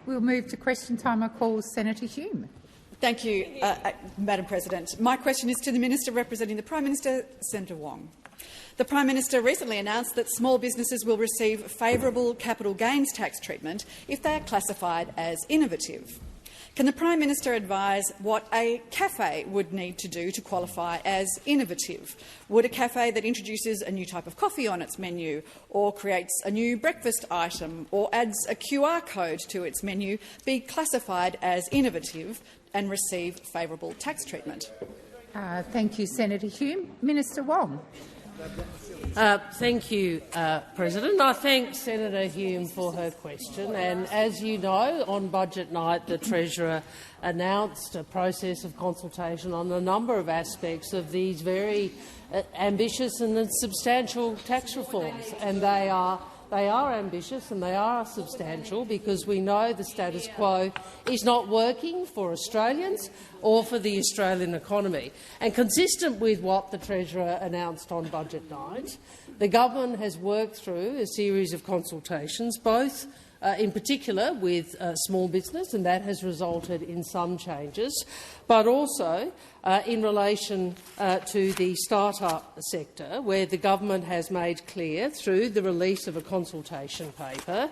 We'll move to question time. I call Senator Hume. Thank you, Madam President. My question is to the Minister representing the Prime Minister, Senator Wong. The Prime Minister recently announced that small businesses will receive favourable capital gains tax treatment if they are classified as innovative. Can the Prime Minister advise what a cafe would need to do to qualify as innovative? Would a cafe that introduces a new type of coffee on its menu, or creates a new breakfast item, or adds a QR code to its menu be classified as innovative and receive favourable tax treatment? Thank you, Senator Hume. Minister Wong. Thank you, President. I thank Senator Hume for her question. And as you know, on budget night, the Treasurer announced a process of consultation on a number of aspects of these very ambitious and substantial tax reforms. And they are ambitious and they are substantial because we know the status quo is not working for Australians or for the Australian economy. And consistent with what the Treasurer announced on budget night, the government has worked through a series of consultations, both in particular with small business, and that has resulted in some changes, but also in relation to the start-up sector, where the government has made clear through the release of a consultation paper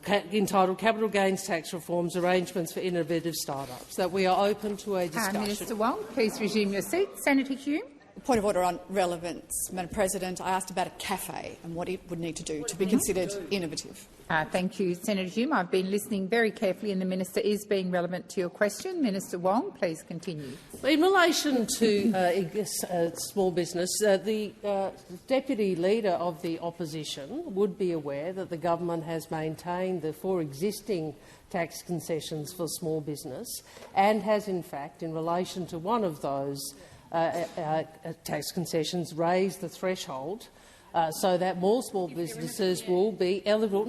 entitled Capital Gains Tax Reforms Arrangements for Innovative Start-ups, that we are open to a discussion. Minister Wong, please resume your seat. Senator Hume. Point of order on relevance, Madam President. I asked about a cafe and what it would need to do to be considered innovative. Thank you, Senator Hume. I've been listening very carefully and the Minister is being relevant to your question. Minister Wong, please continue. In relation to small business, the Deputy Leader of the Opposition would be aware that the government has maintained the 4 existing tax concessions for small business and has, in fact, in relation to one of those tax concessions, raised the threshold so that more small businesses will be eligible.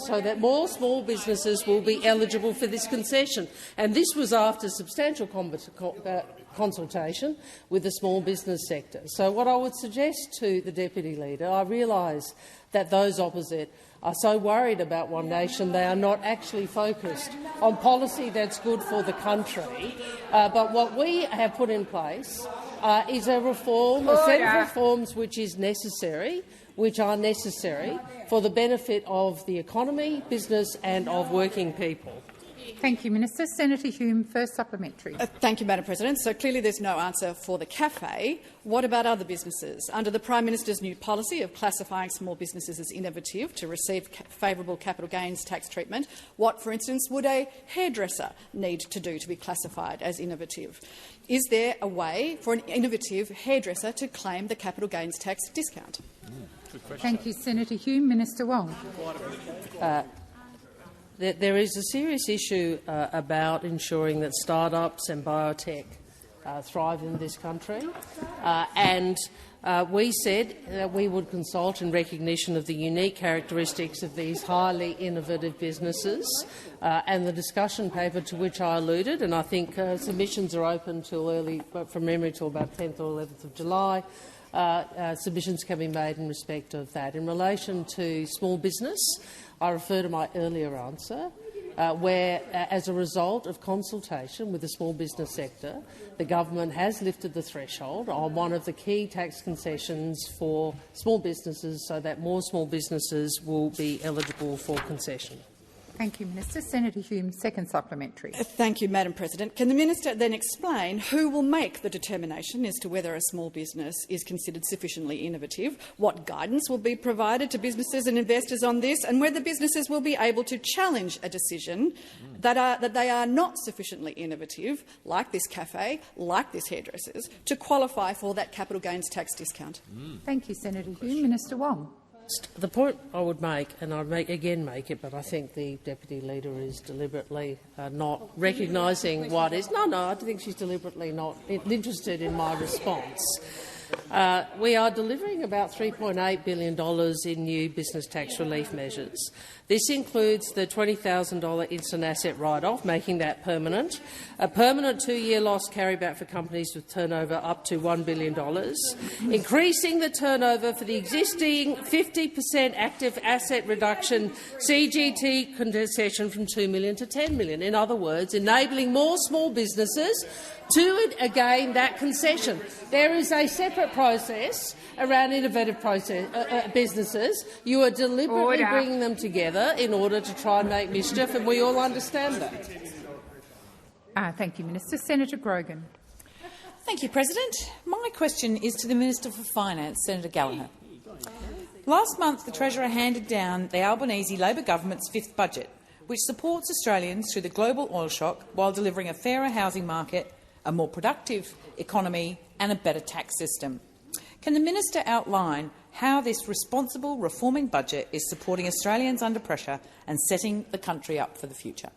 So that more small businesses will be eligible for this concession, and this was after substantial consultation with the small business sector. So, what I would suggest to the Deputy Leader, I realise that those opposite are so worried about One Nation they are not actually focused on policy that's good for the country. But what we have put in place is a set of reforms which are necessary for the benefit of the economy, business and of working people. Thank you, Minister. Senator Hume, first supplementary. Thank you, Madam President. So clearly there's no answer for the cafe. What about other businesses? Under the Prime Minister's new policy of classifying small businesses as innovative to receive favourable capital gains tax treatment, what, for instance, would a hairdresser need to do to be classified as innovative? Is there a way for an innovative hairdresser to claim the capital gains tax discount? Thank you, Senator Hume. Minister Wong. There is a serious issue about ensuring that start-ups and biotech thrive in this country, and we said that we would consult in recognition of the unique characteristics of these highly innovative businesses, and the discussion paper to which I alluded, and I think submissions are open till early, from memory, till about 10th or 11th of July. Submissions can be made in respect of that. In relation to small business, I refer to my earlier answer, where, as a result of consultation with the small business sector, the government has lifted the threshold on one of the key tax concessions for small businesses so that more small businesses will be eligible for concession. Thank you, Minister. Senator Hume, second supplementary. Thank you, Madam President. Can the Minister then explain who will make the determination as to whether a small business is considered sufficiently innovative, what guidance will be provided to businesses and investors on this, and whether businesses will be able to challenge a decision that they are not sufficiently innovative, like this cafe, like this hairdressers, to qualify for that capital gains tax discount? Thank you, Senator Hume. Minister Wong. The point I would make, and I'd again make it, but I think the Deputy Leader is deliberately not recognising what is. No, I think she's deliberately not interested in my response. We are delivering about $3.8 billion in new business tax relief measures. This includes the $20,000 instant asset write-off, making that permanent, a permanent 2-year loss carryback for companies with turnover up to $1 billion, increasing the turnover for the existing 50% active asset reduction CGT concession from $2 million to $10 million. In other words, enabling more small businesses to gain that concession. There is a separate process around innovative businesses. You are deliberately bringing them together in order to try and make mischief, and we all understand that. Thank you, Minister. Senator Grogan. Thank you, President. My question is to the Minister for Finance, Senator Gallagher. Last month, the Treasurer handed down the Albanese Labor government's 5th budget, which supports Australians through the global oil shock while delivering a fairer housing market, a more productive economy and a better tax system. Can the Minister outline how this responsible reforming budget is supporting Australians under pressure and setting the country up for the future?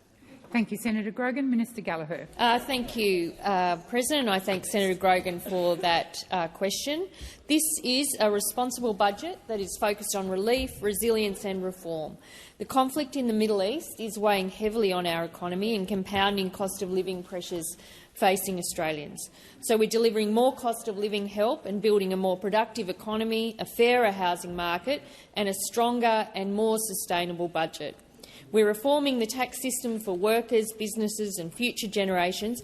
Thank you, Senator Grogan. Minister Gallagher. Thank you, President. I thank Senator Grogan for that question. This is a responsible budget that is focused on relief, resilience and reform. The conflict in the Middle East is weighing heavily on our economy and compounding cost of living pressures facing Australians. So we're delivering more cost of living help and building a more productive economy, a fairer housing market and a stronger and more sustainable budget. We're reforming the tax system for workers, businesses and future generations,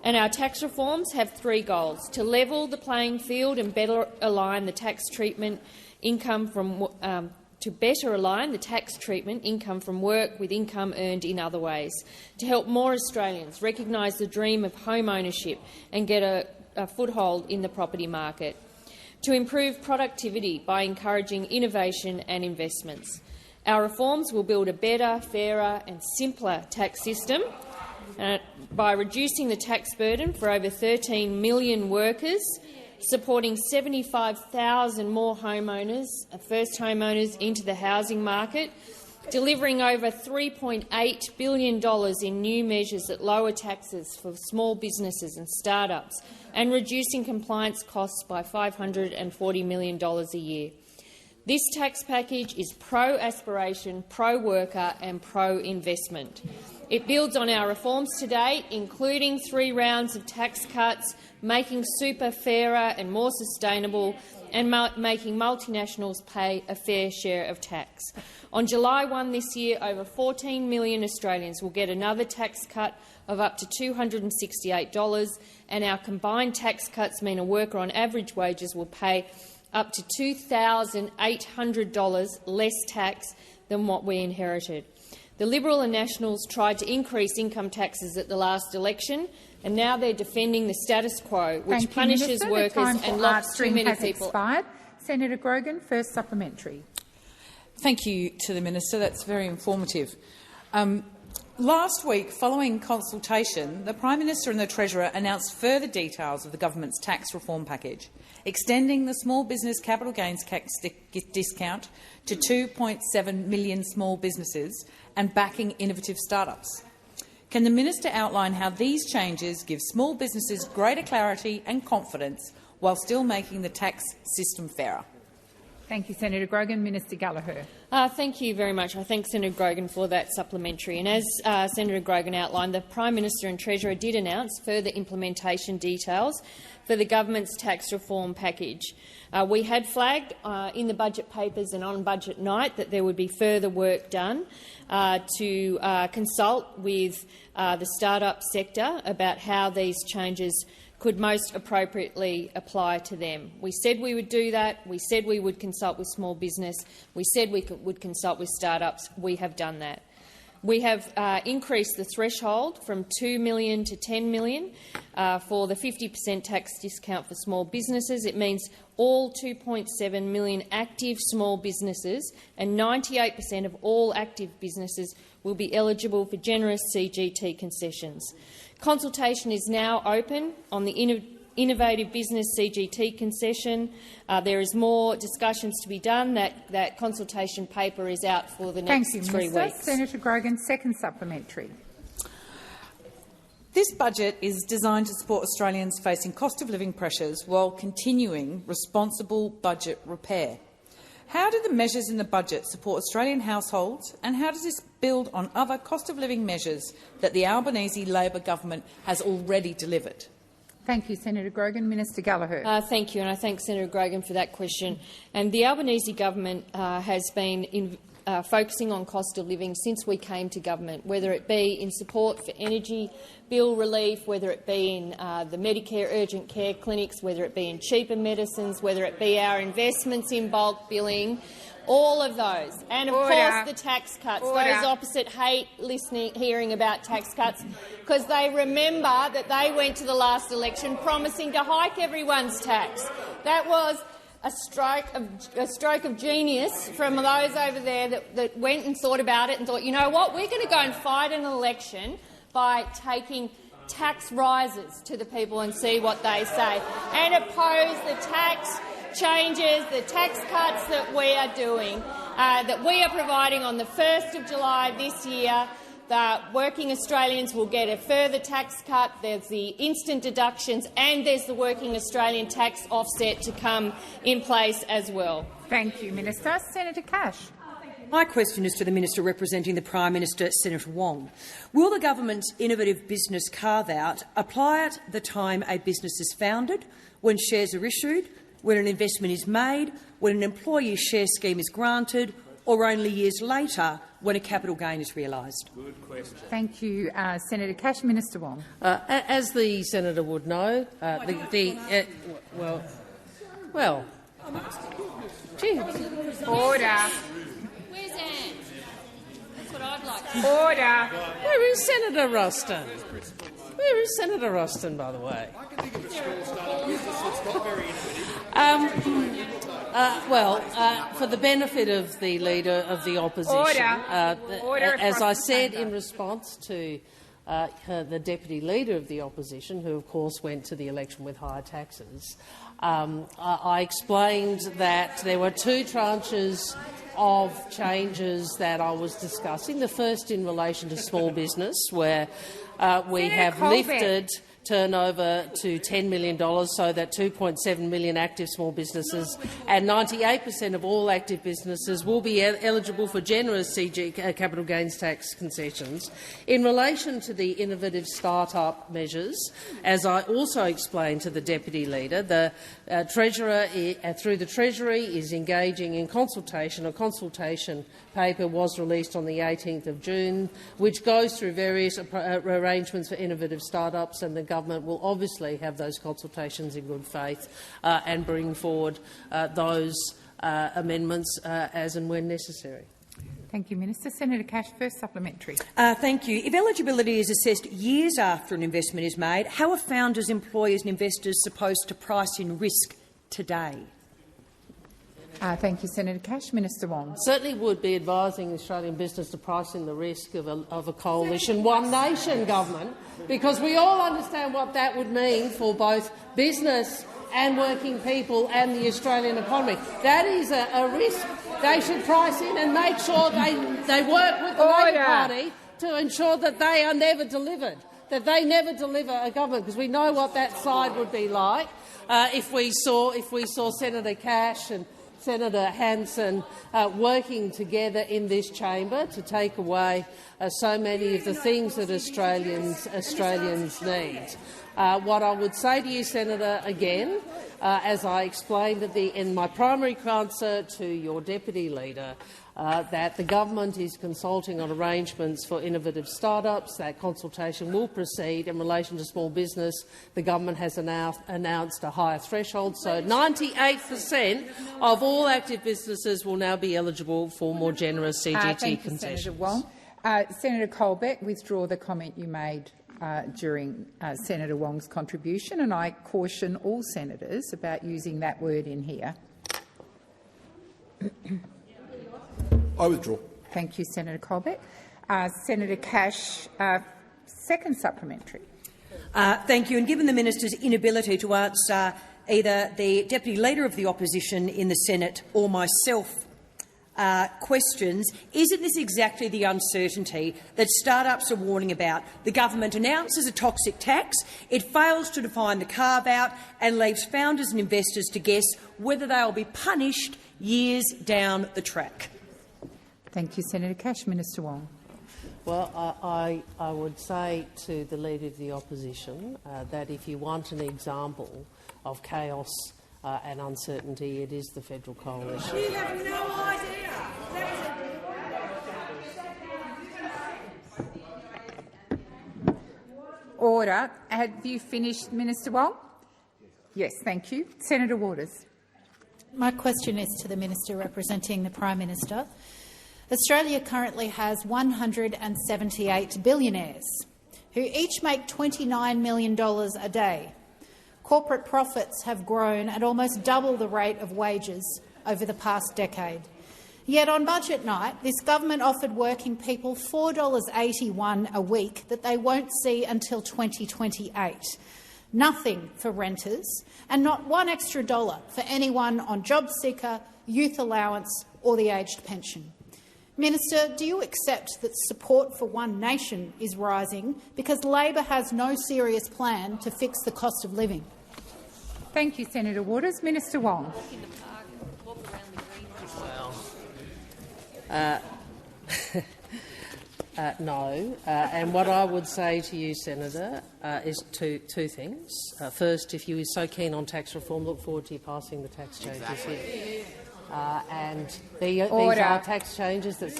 and our tax reforms have 3 goals: to level the playing field and better align the tax treatment income from work with income earned in other ways, to help more Australians recognise the dream of home ownership and get a foothold in the property market, to improve productivity by encouraging innovation and investments. Our reforms will build a better, fairer and simpler tax system by reducing the tax burden for over 13 million workers, supporting 75,000 more homeowners, first homeowners, into the housing market, delivering over $3.8 billion in new measures that lower taxes for small businesses and start-ups, and reducing compliance costs by $540 million a year. This tax package is pro-aspiration, pro-worker and pro-investment. It builds on our reforms to date, including 3 rounds of tax cuts, making super fairer and more sustainable, and making multinationals pay a fair share of tax. On July 1 this year, over 14 million Australians will get another tax cut of up to $268, and our combined tax cuts mean a worker on average wages will pay up to $2,800 less tax than what we inherited. The Liberal and Nationals tried to increase income taxes at the last election, and now they're defending the status quo, which punishes workers and locks too many people. Senator Grogan, first supplementary. Thank you to the Minister. That's very informative. Last week, following consultation, the Prime Minister and the Treasurer announced further details of the government's tax reform package, extending the small business capital gains tax discount to 2.7 million small businesses and backing innovative start-ups. Can the Minister outline how these changes give small businesses greater clarity and confidence while still making the tax system fairer? Thank you, Senator Grogan. Minister Gallagher. Thank you very much. I thank Senator Grogan for that supplementary. And as Senator Grogan outlined, the Prime Minister and Treasurer did announce further implementation details for the government's tax reform package. We had flagged in the budget papers and on budget night that there would be further work done to consult with the start-up sector about how these changes could most appropriately apply to them. We said we would do that. We said we would consult with small business. We said we would consult with start-ups. We have done that. We have increased the threshold from $2 million to $10 million for the 50% tax discount for small businesses. It means all 2.7 million active small businesses and 98% of all active businesses will be eligible for generous CGT concessions. Consultation is now open on the Innovative Business CGT concession. There is more discussions to be done. That consultation paper is out for the next 3 weeks. Senator Grogan, second supplementary. This budget is designed to support Australians facing cost of living pressures while continuing responsible budget repair. How do the measures in the budget support Australian households, and how does this build on other cost of living measures that the Albanese Labor government has already delivered? Thank you, Senator Grogan. Minister Gallagher. Thank you, and I thank Senator Grogan for that question. And the Albanese government has been focusing on cost of living since we came to government, whether it be in support for energy bill relief, whether it be in the Medicare urgent care clinics, whether it be in cheaper medicines, whether it be our investments in bulk billing, all of those. And, of course, the tax cuts. Those opposite hate hearing about tax cuts because they remember that they went to the last election promising to hike everyone's tax. That was a stroke of genius from those over there that went and thought about it and thought, you know what, we're going to go and fight an election by taking tax rises to the people and see what they say, and oppose the tax changes, the tax cuts that we are doing, that we are providing on the 1st of July this year. That working Australians will get a further tax cut. There's the instant deductions and there's the working Australian tax offset to come in place as well. Thank you, Minister. Senator Cash. My question is to the Minister representing the Prime Minister, Senator Wong. Will the government's innovative business carve-out apply at the time a business is founded, when shares are issued, when an investment is made, when an employee share scheme is granted, or only years later when a capital gain is realised? Good question. Thank you, Senator Cash. Minister Wong. As the senator would know, Order. Where's Anne? That's what I'd like to Order. Where is Senator Ruston? Where is Senator Ruston, by the way? For the benefit of the Leader of the Opposition, Order as I said in response to the Deputy Leader of the Opposition, who of course went to the election with higher taxes, I explained that there were two tranches of changes that I was discussing. The first in relation to small business, where we have lifted turnover to $10 million, so that 2.7 million active small businesses and 98% of all active businesses will be eligible for generous CG capital gains tax concessions. In relation to the innovative start-up measures, as I also explained to the Deputy Leader, the Treasurer, through the Treasury, is engaging in consultation. A consultation paper was released on the 18th of June, which goes through various arrangements for innovative start-ups, and the government will obviously have those consultations in good faith and bring forward those amendments as and when necessary. Thank you, Minister. Senator Cash, first supplementary. Thank you. If eligibility is assessed years after an investment is made, how are founders, employers and investors supposed to price in risk today? Thank you, Senator Cash. Minister Wong. Certainly would be advising Australian business to price in the risk of a coalition One Nation government, because we all understand what that would mean for both business and working people and the Australian economy. That is a risk they should price in and make sure they work with the Labor Party to ensure that they are never delivered, that they never deliver a government, because we know what that side would be like if we saw Senator Cash and Senator Hanson working together in this chamber to take away so many of the things that Australians need. What I would say to you, Senator, again, as I explained in my primary answer to your Deputy Leader, that the government is consulting on arrangements for innovative start-ups. That consultation will proceed. In relation to small business, the government has announced a higher threshold, so 98% of all active businesses will now be eligible for more generous CGT concessions. Senator Wong. Senator Colbeck, withdraw the comment you made during Senator Wong's contribution, and I caution all senators about using that word in here. I withdraw. Thank you, Senator Colbeck. Senator Cash, second supplementary. Thank you. And given the minister's inability to answer either the Deputy Leader of the Opposition in the Senate or myself questions, isn't this exactly the uncertainty that start-ups are warning about? The government announces a toxic tax, it fails to define the carve-out and leaves founders and investors to guess whether they will be punished years down the track. Thank you, Senator Cash. Minister Wong. Well, I would say to the Leader of the Opposition that if you want an example of chaos and uncertainty, it is the Federal Coalition. You have no idea. Order. Have you finished, Minister Wong? Yes, thank you. Senator Waters. My question is to the Minister representing the Prime Minister. Australia currently has 178 billionaires who each make $29 million a day. Corporate profits have grown at almost double the rate of wages over the past decade. Yet on budget night, this government offered working people $4.81 a week that they won't see until 2028. Nothing for renters, and not one extra dollar for anyone on job seeker, youth allowance or the aged pension. Minister, do you accept that support for One Nation is rising because Labor has no serious plan to fix the cost of living? Thank you, Senator Waters. Minister Wong. No. And what I would say to you, Senator, is two things. First, if you are so keen on tax reform, look forward to you passing the tax changes here. And these are tax changes that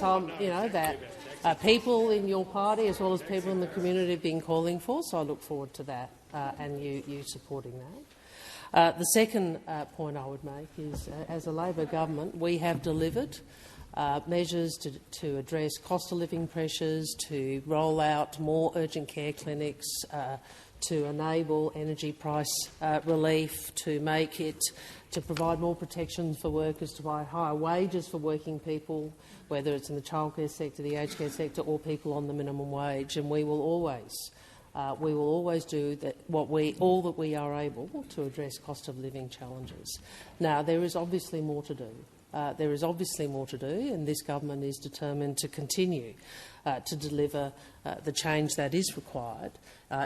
that people in your party as well as people in the community have been calling for, so I look forward to that and you supporting that. The second point I would make is, as a Labor government, we have delivered measures to address cost of living pressures, to roll out more urgent care clinics, to enable energy price relief, to provide more protections for workers, to provide higher wages for working people, whether it's in the childcare sector, the aged care sector, or people on the minimum wage. And we will always do all that we are able to address cost of living challenges. Now, there is obviously more to do. And this government is determined to continue to deliver the change that is required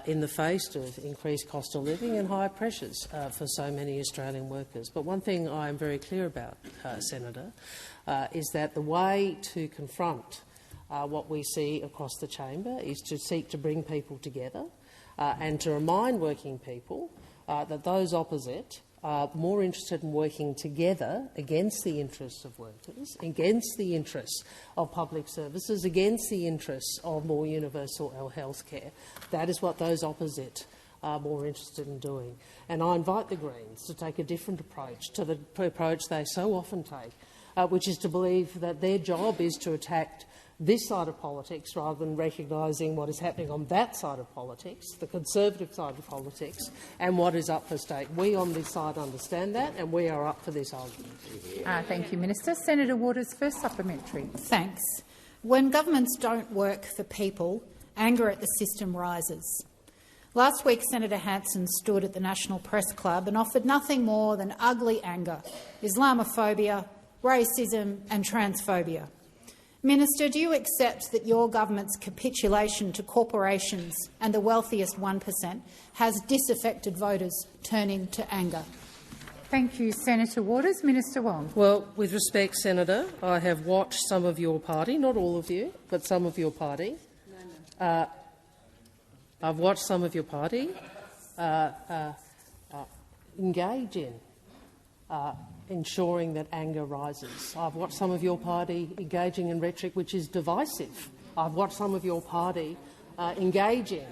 in the face of increased cost of living and higher pressures for so many Australian workers. But one thing I am very clear about, Senator, is that the way to confront what we see across the chamber is to seek to bring people together and to remind working people that those opposite are more interested in working together against the interests of workers, against the interests of public services, against the interests of more universal health care. That is what those opposite are more interested in doing. And I invite the Greens to take a different approach to the approach they so often take, which is to believe that their job is to attack this side of politics rather than recognising what is happening on that side of politics, the Conservative side of politics, and what is up for stake. We on this side understand that, and we are up for this argument. Thank you, Minister. Senator Waters, first supplementary. Thanks. When governments don't work for people, anger at the system rises. Last week, Senator Hanson stood at the National Press Club and offered nothing more than ugly anger, Islamophobia, racism and transphobia. Minister, do you accept that your government's capitulation to corporations and the wealthiest 1% has disaffected voters turning to anger? Thank you, Senator Waters. Minister Wong. Well, with respect, Senator, I have watched some of your party, not all of you, but some of your party. I've watched some of your party engage in ensuring that anger rises. I've watched some of your party engaging in rhetoric which is divisive. I've watched some of your party engaging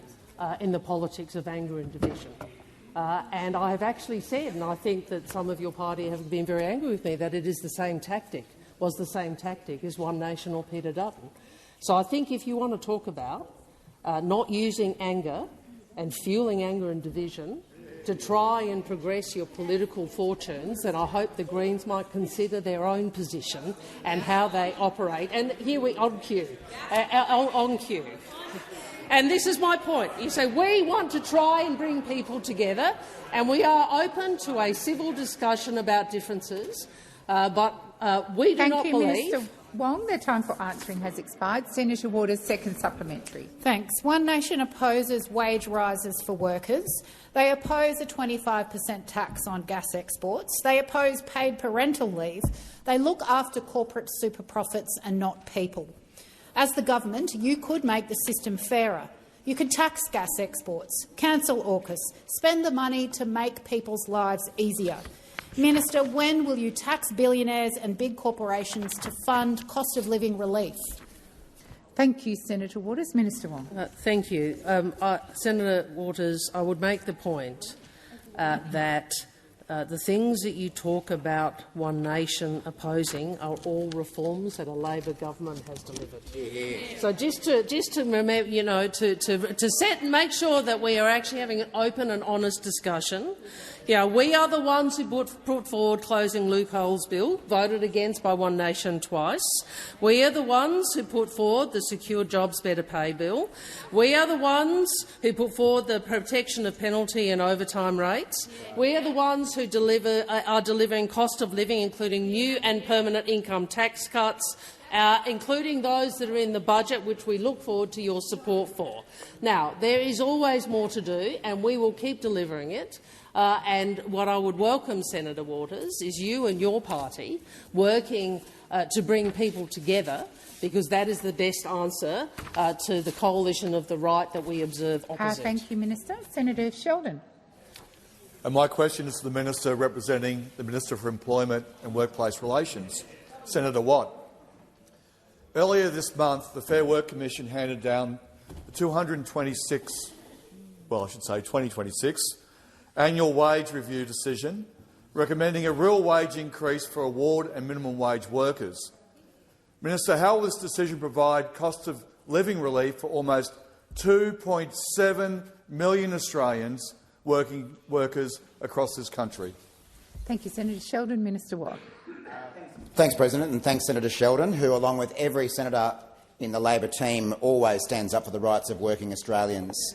in the politics of anger and division. And I have actually said, and I think that some of your party have been very angry with me, that it is the same tactic, was the same tactic as One Nation or Peter Dutton. So I think if you want to talk about not using anger and fueling anger and division to try and progress your political fortunes, then I hope the Greens might consider their own position and how they operate. And here we on cue. And this is my point. You say we want to try and bring people together, and we are open to a civil discussion about differences, but we do not believe Wong, the time for answering has expired. Senator Waters, second supplementary. Thanks. One Nation opposes wage rises for workers. They oppose a 25% tax on gas exports. They oppose paid parental leave. They look after corporate super profits and not people. As the government, you could make the system fairer. You could tax gas exports, cancel AUKUS, spend the money to make people's lives easier. Minister, when will you tax billionaires and big corporations to fund cost of living relief? Thank you, Senator Waters. Minister Wong. Thank you. Senator Waters, I would make the point that the things that you talk about One Nation opposing are all reforms that a Labor government has delivered. Yeah. So just to remember, to set and make sure that we are actually having an open and honest discussion. We are the ones who put forward Closing Loopholes Bill, voted against by One Nation twice. We are the ones who put forward the Secure Jobs Better Pay Bill. We are the ones who put forward the protection of penalty and overtime rates. We are the ones who are delivering cost of living, including new and permanent income tax cuts, including those that are in the budget, which we look forward to your support for. Now, there is always more to do, and we will keep delivering it. And what I would welcome, Senator Waters, is you and your party working to bring people together, because that is the best answer to the coalition of the right that we observe opposite. Thank you, Minister. Senator Sheldon. And my question is to the Minister representing the Minister for Employment and Workplace Relations, Senator Watt. Earlier this month, the Fair Work Commission handed down the 2026 annual wage review decision, recommending a real wage increase for award and minimum wage workers. Minister, how will this decision provide cost of living relief for almost 2.7 million Australians workers across this country? Thank you, Senator Sheldon. Minister Watt. Thanks, President, and thanks, Senator Sheldon, who, along with every senator in the Labor team, always stands up for the rights of working Australians.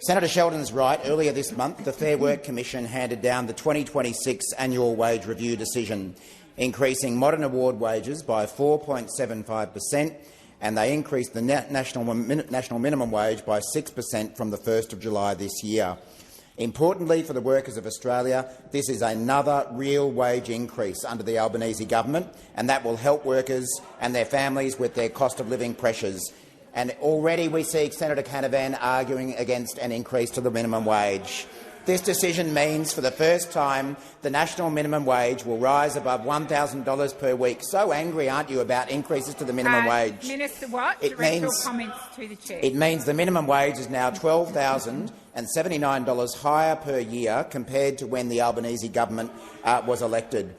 Senator Sheldon is right. Earlier this month, the Fair Work Commission handed down the 2026 annual wage review decision, increasing modern award wages by 4.75%, and they increased the national minimum wage by 6% from the 1st of July this year. Importantly for the workers of Australia, this is another real wage increase under the Albanese government, and that will help workers and their families with their cost of living pressures. And already we see Senator Canavan arguing against an increase to the minimum wage. This decision means, for the first time, the national minimum wage will rise above $1,000 per week. So angry, aren't you, about increases to the minimum wage? Minister Watt, direct your comments to the Chair. It means the minimum wage is now $12,079 higher per year compared to when the Albanese government was elected.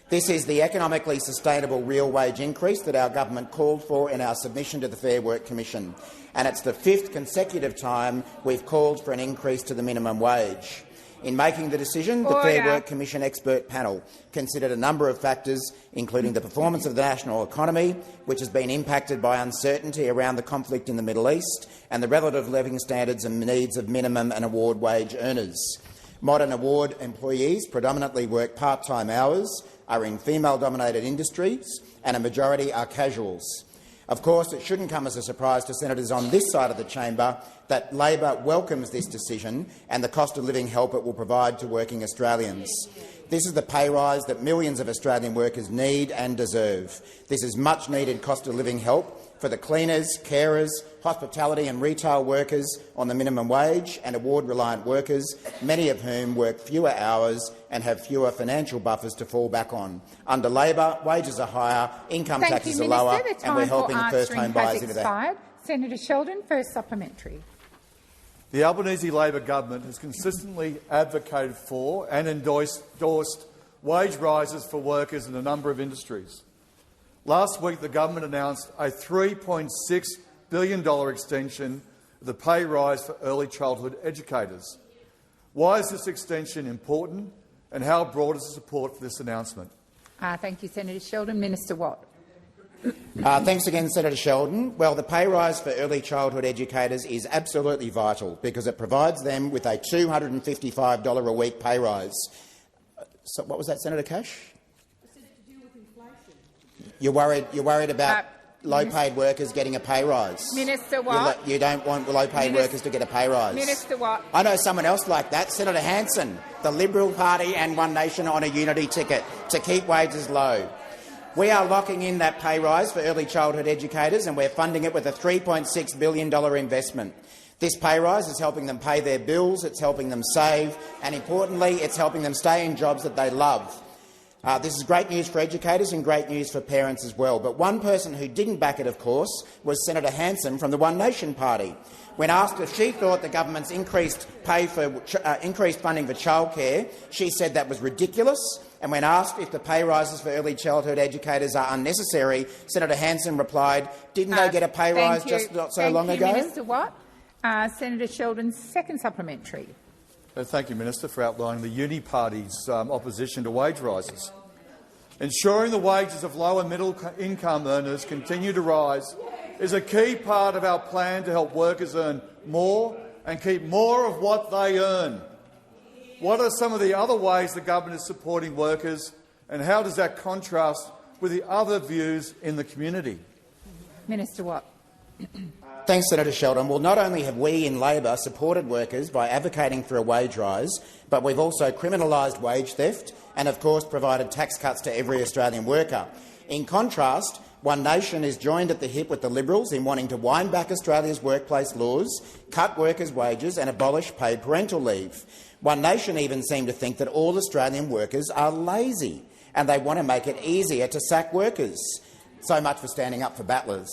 This is the economically sustainable real wage increase that our government called for in our submission to the Fair Work Commission, and it's the 5th consecutive time we've called for an increase to the minimum wage. In making the decision, the Fair Work Commission expert panel considered a number of factors, including the performance of the national economy, which has been impacted by uncertainty around the conflict in the Middle East, and the relative living standards and needs of minimum and award wage earners. Modern award employees predominantly work part-time hours, are in female-dominated industries, and a majority are casuals. Of course, it shouldn't come as a surprise to senators on this side of the chamber that Labor welcomes this decision and the cost of living help it will provide to working Australians. This is the pay rise that millions of Australian workers need and deserve. This is much-needed cost of living help for the cleaners, carers, hospitality and retail workers on the minimum wage and award-reliant workers, many of whom work fewer hours and have fewer financial buffers to fall back on. Under Labor, wages are higher, income taxes are lower, and we're helping first home buyers into that. Senator Sheldon, first supplementary. The Albanese Labor government has consistently advocated for and endorsed wage rises for workers in a number of industries. Last week, the government announced a $3.6 billion extension of the pay rise for early childhood educators. Why is this extension important, and how broad is the support for this announcement? Thank you, Senator Sheldon. Minister Watt. Thanks again, Senator Sheldon. Well, the pay rise for early childhood educators is absolutely vital because it provides them with a $255 a week pay rise. So, what was that, Senator Cash? You're worried about low-paid workers getting a pay rise. Minister Watt. You don't want low-paid workers to get a pay rise. Minister Watt. I know someone else like that, Senator Hanson, the Liberal Party and One Nation on a unity ticket to keep wages low. We are locking in that pay rise for early childhood educators, and we're funding it with a $3.6 billion investment. This pay rise is helping them pay their bills, it's helping them save, and importantly, it's helping them stay in jobs that they love. This is great news for educators and great news for parents as well. But one person who didn't back it, of course, was Senator Hanson from the One Nation Party. When asked if she thought the government's increased funding for childcare, she said that was ridiculous. And when asked if the pay rises for early childhood educators are unnecessary, Senator Hanson replied, "Didn't they get a pay rise just not so long ago?" Minister Watt. Senator Sheldon's second supplementary. Thank you, Minister, for outlining the Uni Party's opposition to wage rises. Ensuring the wages of low and middle income earners continue to rise is a key part of our plan to help workers earn more and keep more of what they earn. What are some of the other ways the government is supporting workers, and how does that contrast with the other views in the community? Minister Watt. Thanks, Senator Sheldon. Well, not only have we in Labor supported workers by advocating for a wage rise, but we've also criminalised wage theft and, of course, provided tax cuts to every Australian worker. In contrast, One Nation is joined at the hip with the Liberals in wanting to wind back Australia's workplace laws, cut workers' wages and abolish paid parental leave. One Nation even seem to think that all Australian workers are lazy and they want to make it easier to sack workers. So much for standing up for battlers.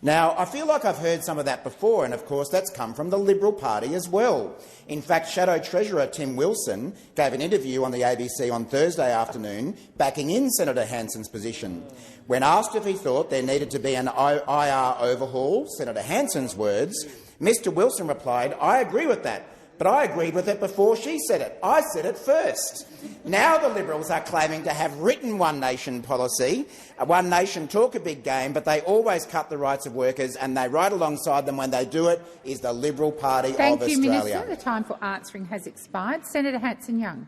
Now, I feel like I've heard some of that before, and of course that's come from the Liberal Party as well. In fact, Shadow Treasurer Tim Wilson gave an interview on the ABC on Thursday afternoon backing in Senator Hanson's position. When asked if he thought there needed to be an IR overhaul, Senator Hanson's words, Mr Wilson replied, "I agree with that, but I agreed with it before she said it. I said it first." Now the Liberals are claiming to have written One Nation policy. One Nation talk a big game, but they always cut the rights of workers, and they right alongside them when they do it is the Liberal Party of Australia. Thank you, Minister. The time for answering has expired. Senator Hanson-Young.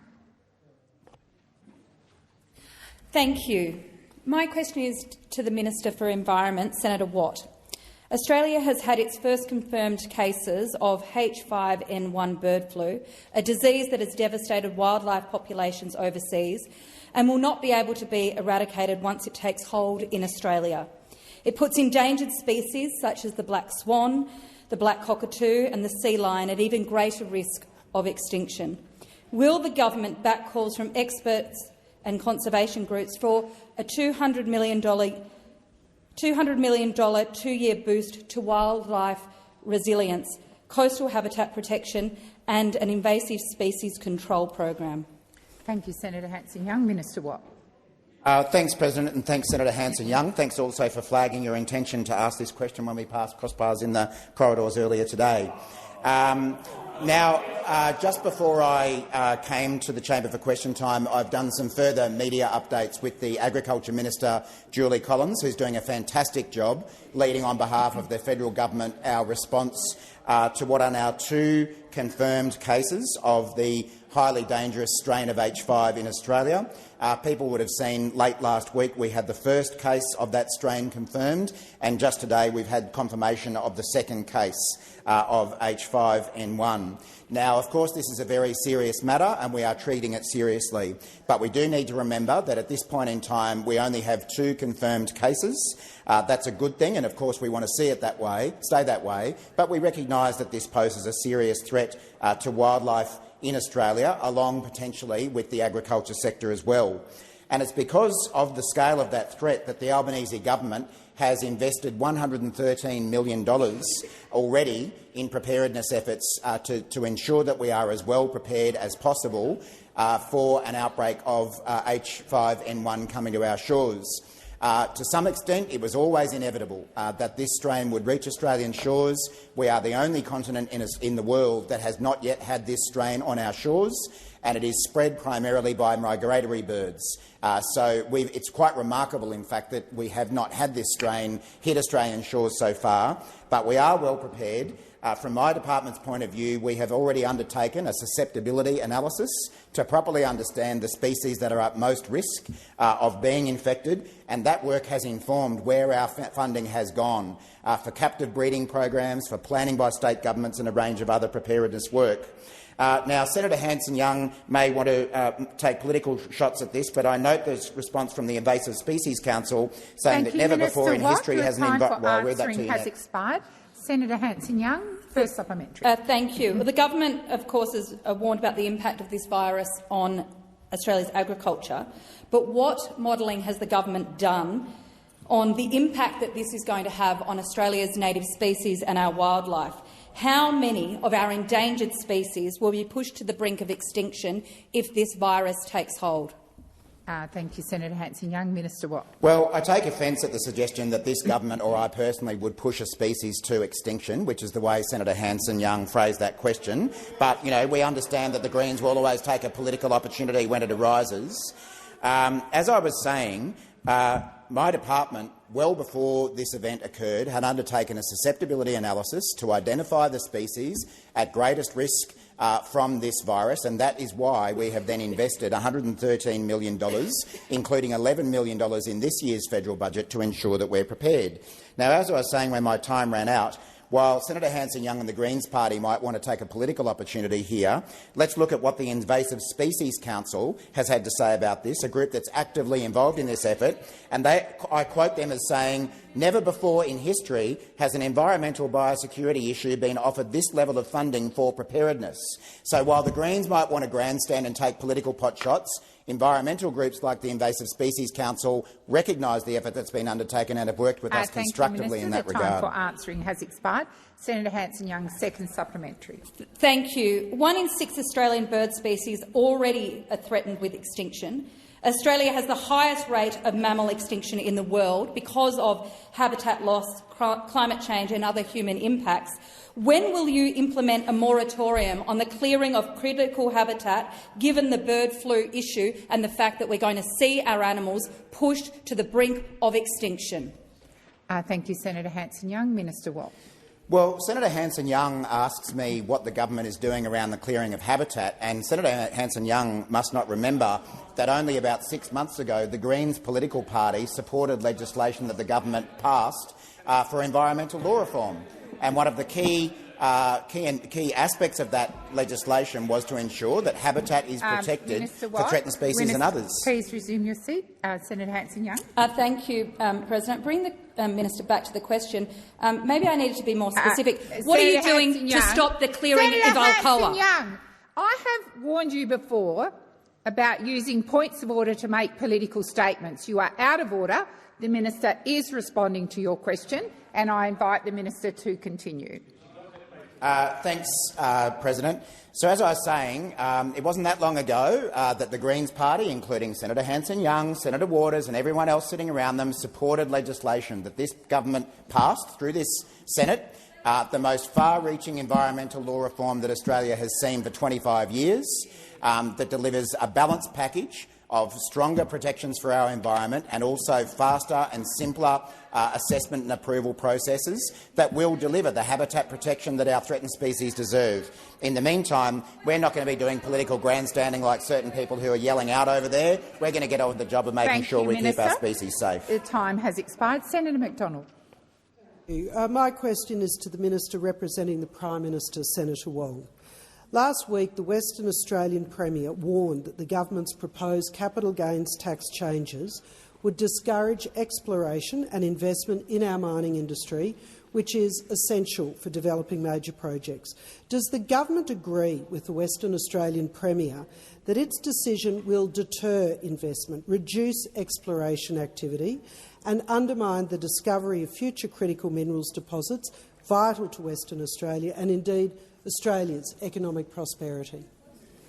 Thank you. My question is to the Minister for Environment, Senator Watt. Australia has had its first confirmed cases of H5N1 bird flu, a disease that has devastated wildlife populations overseas and will not be able to be eradicated once it takes hold in Australia. It puts endangered species such as the black swan, the black cockatoo and the sea lion at even greater risk of extinction. Will the government back calls from experts and conservation groups for a $200 million two-year boost to wildlife resilience, coastal habitat protection and an invasive species control program? Thank you, Senator Hanson-Young. Minister Watt. Thanks, President, and thanks, Senator Hanson-Young. Thanks also for flagging your intention to ask this question when we crossed paths in the corridors earlier today. Just before I came to the chamber for question time, I've done some further media updates with the Agriculture Minister, Julie Collins, who's doing a fantastic job leading on behalf of the federal government our response to what are now 2 confirmed cases of the highly dangerous strain of H5 in Australia. People would have seen late last week we had the first case of that strain confirmed, and just today we've had confirmation of the second case of H5N1. Now, of course, this is a very serious matter and we are treating it seriously, but we do need to remember that at this point in time we only have 2 confirmed cases. That's a good thing, and of course we want to see it that way, stay that way, but we recognise that this poses a serious threat to wildlife in Australia, along potentially with the agriculture sector as well. And it's because of the scale of that threat that the Albanese government has invested $113 million already in preparedness efforts to ensure that we are as well prepared as possible for an outbreak of H5N1 coming to our shores. To some extent, it was always inevitable that this strain would reach Australian shores. We are the only continent in the world that has not yet had this strain on our shores, and it is spread primarily by migratory birds. It's quite remarkable, in fact, that we have not had this strain hit Australian shores so far, but we are well prepared. From my department's point of view, we have already undertaken a susceptibility analysis to properly understand the species that are at most risk of being infected, and that work has informed where our funding has gone for captive breeding programs, for planning by state governments and a range of other preparedness work. Now, Senator Hanson-Young may want to take political shots at this, but I note the response from the Invasive Species Council saying that never before in history has an has expired. Senator Hanson-Young, first supplementary. Thank you. Well, the government, of course, has warned about the impact of this virus on Australia's agriculture, but what modelling has the government done on the impact that this is going to have on Australia's native species and our wildlife? How many of our endangered species will be pushed to the brink of extinction if this virus takes hold? Thank you, Senator Hanson-Young. Minister Watt. Well, I take offence at the suggestion that this government or I personally would push a species to extinction, which is the way Senator Hanson-Young phrased that question. But, we understand that the Greens will always take a political opportunity when it arises. As I was saying, my department, well before this event occurred, had undertaken a susceptibility analysis to identify the species at greatest risk from this virus, and that is why we have then invested $113 million, including $11 million in this year's federal budget, to ensure that we're prepared. Now, as I was saying when my time ran out, while Senator Hanson-Young and the Greens Party might want to take a political opportunity here, let's look at what the Invasive Species Council has had to say about this, a group that's actively involved in this effort. And I quote them as saying, "Never before in history has an environmental biosecurity issue been offered this level of funding for preparedness." So while the Greens might want to grandstand and take political potshots, environmental groups like the Invasive Species Council recognise the effort that's been undertaken and have worked with us constructively in that regard. The time for answering has expired. Senator Hanson-Young, second supplementary. Thank you. 1 in 6 Australian bird species already are threatened with extinction. Australia has the highest rate of mammal extinction in the world because of habitat loss, climate change and other human impacts. When will you implement a moratorium on the clearing of critical habitat, given the bird flu issue and the fact that we're going to see our animals pushed to the brink of extinction? Thank you, Senator Hanson-Young. Minister Watt. Well, Senator Hanson-Young asks me what the government is doing around the clearing of habitat, and Senator Hanson-Young must not remember that only about 6 months ago the Greens political party supported legislation that the government passed for environmental law reform. And one of the key aspects of that legislation was to ensure that habitat is protected for threatened species and others. Please resume your seat. Senator Hanson-Young. Thank you, President. Bring the Minister back to the question. Maybe I needed to be more specific. What are you doing to stop the clearing of Alcoa? Hanson-Young, I have warned you before about using points of order to make political statements. You are out of order. The Minister is responding to your question, and I invite the Minister to continue. Thanks, President. So, as I was saying, it wasn't that long ago that the Greens Party, including Senator Hanson-Young, Senator Waters and everyone else sitting around them, supported legislation that this government passed through this Senate, the most far-reaching environmental law reform that Australia has seen for 25 years, that delivers a balanced package of stronger protections for our environment and also faster and simpler assessment and approval processes that will deliver the habitat protection that our threatened species deserve. In the meantime, we're not going to be doing political grandstanding like certain people who are yelling out over there. We're going to get on with the job of making sure we keep our species safe. The time has expired. Senator McDonald. My question is to the Minister representing the Prime Minister, Senator Wong. Last week, the Western Australian Premier warned that the government's proposed capital gains tax changes would discourage exploration and investment in our mining industry, which is essential for developing major projects. Does the government agree with the Western Australian Premier that its decision will deter investment, reduce exploration activity and undermine the discovery of future critical minerals deposits vital to Western Australia and indeed Australia's economic prosperity?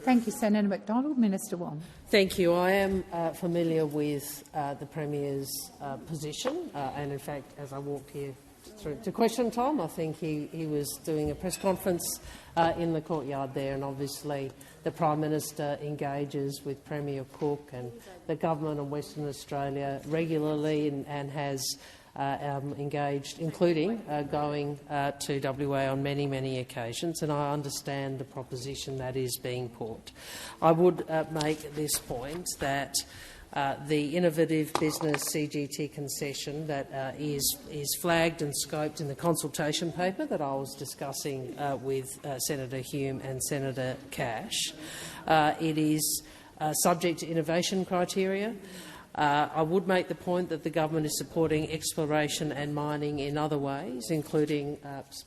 Thank you, Senator McDonald. Minister Wong. Thank you. I am familiar with the Premier's position, and in fact, as I walked here through to question time. I think he was doing a press conference in the courtyard there, and obviously the Prime Minister engages with Premier Cook and the government of Western Australia regularly and has engaged, including going to WA on many, many occasions, and I understand the proposition that is being put. I would make this point that the innovative business CGT concession that is flagged and scoped in the consultation paper that I was discussing with Senator Hume and Senator Cash. It is subject to innovation criteria. I would make the point that the government is supporting exploration and mining in other ways, including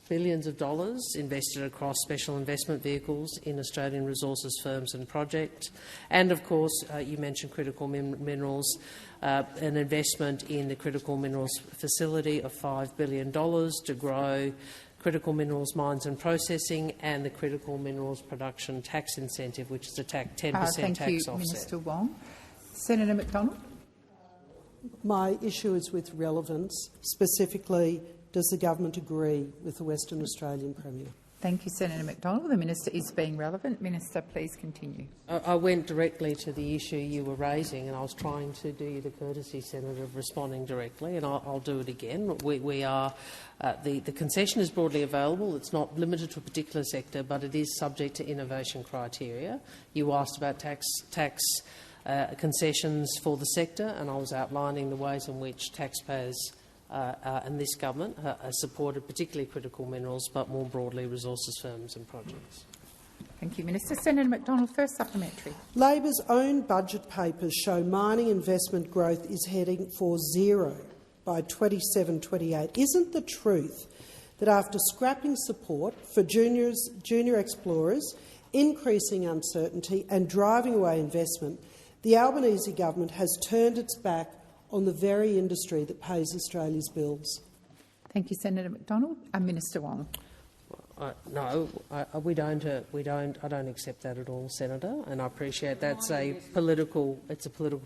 billions of dollars invested across special investment vehicles in Australian resources firms and projects. And, of course, you mentioned critical minerals, an investment in the critical minerals facility of $5 billion to grow critical minerals mines and processing, and the critical minerals production tax incentive, which is a 10% tax thank you, offset. Minister Wong. Senator McDonald. My issue is with relevance. Specifically, does the government agree with the Western Australian Premier? Thank you, Senator McDonald. The minister is being relevant. Minister, please continue. I went directly to the issue you were raising, and I was trying to do you the courtesy, Senator, of responding directly, and I'll do it again. The concession is broadly available. It's not limited to a particular sector, but it is subject to innovation criteria. You asked about tax concessions for the sector, and I was outlining the ways in which taxpayers and this government have supported particularly critical minerals, but more broadly resources firms and projects. Thank you, Minister. Senator McDonald, first supplementary. Labor's own budget papers show mining investment growth is heading for zero by 27-28. Isn't the truth that after scrapping support for junior explorers, increasing uncertainty and driving away investment, the Albanese government has turned its back on the very industry that pays Australia's bills? Thank you, Senator McDonald. Minister Wong. No, we don't. I don't accept that at all, Senator. And I appreciate that's a political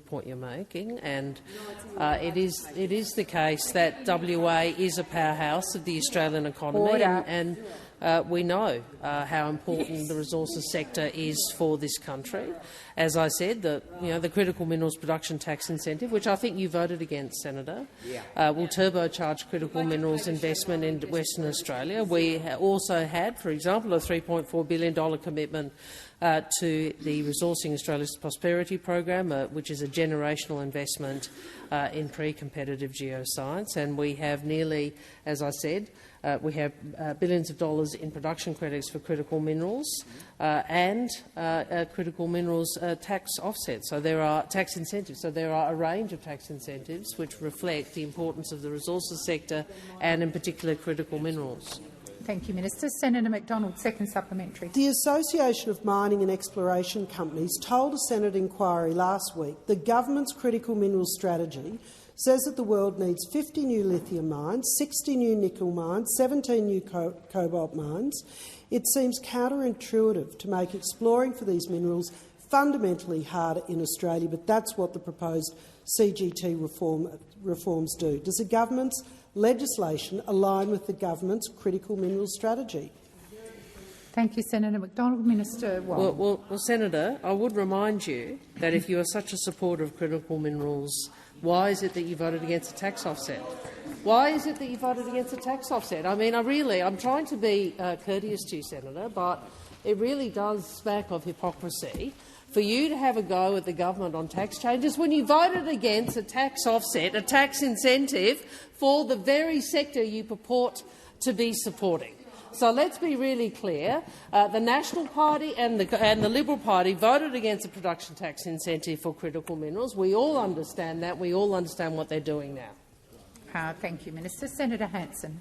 point you're making. And it is the case that WA is a powerhouse of the Australian economy, and we know how important the resources sector is for this country. As I said, the critical minerals production tax incentive, which I think you voted against, Senator, will turbocharge critical minerals investment in Western Australia. We also had, for example, a $3.4 billion commitment to the Resourcing Australia's Prosperity program, which is a generational investment in pre-competitive geoscience. And we have nearly, as I said, we have billions of dollars in production credits for critical minerals and critical minerals tax offsets. So there are tax incentives. So there are a range of tax incentives which reflect the importance of the resources sector and, in particular, critical minerals. Thank you, Minister. Senator McDonald, second supplementary. The Association of Mining and Exploration Companies told a Senate inquiry last week the government's critical minerals strategy says that the world needs 50 new lithium mines, 60 new nickel mines, 17 new cobalt mines. It seems counterintuitive to make exploring for these minerals fundamentally harder in Australia, but that's what the proposed CGT reforms do. Does the government's legislation align with the government's critical minerals strategy? Thank you, Senator McDonald. Minister Wong. Well, Senator, I would remind you that if you are such a supporter of critical minerals, why is it that you voted against a tax offset? Why is it that you voted against a tax offset? I mean, I'm trying to be courteous to you, Senator, but it really does smack of hypocrisy for you to have a go at the government on tax changes when you voted against a tax offset, a tax incentive for the very sector you purport to be supporting. So let's be really clear. The National Party and the Liberal Party voted against a production tax incentive for critical minerals. We all understand that. We all understand what they're doing now. Thank you, Minister. Senator Hanson.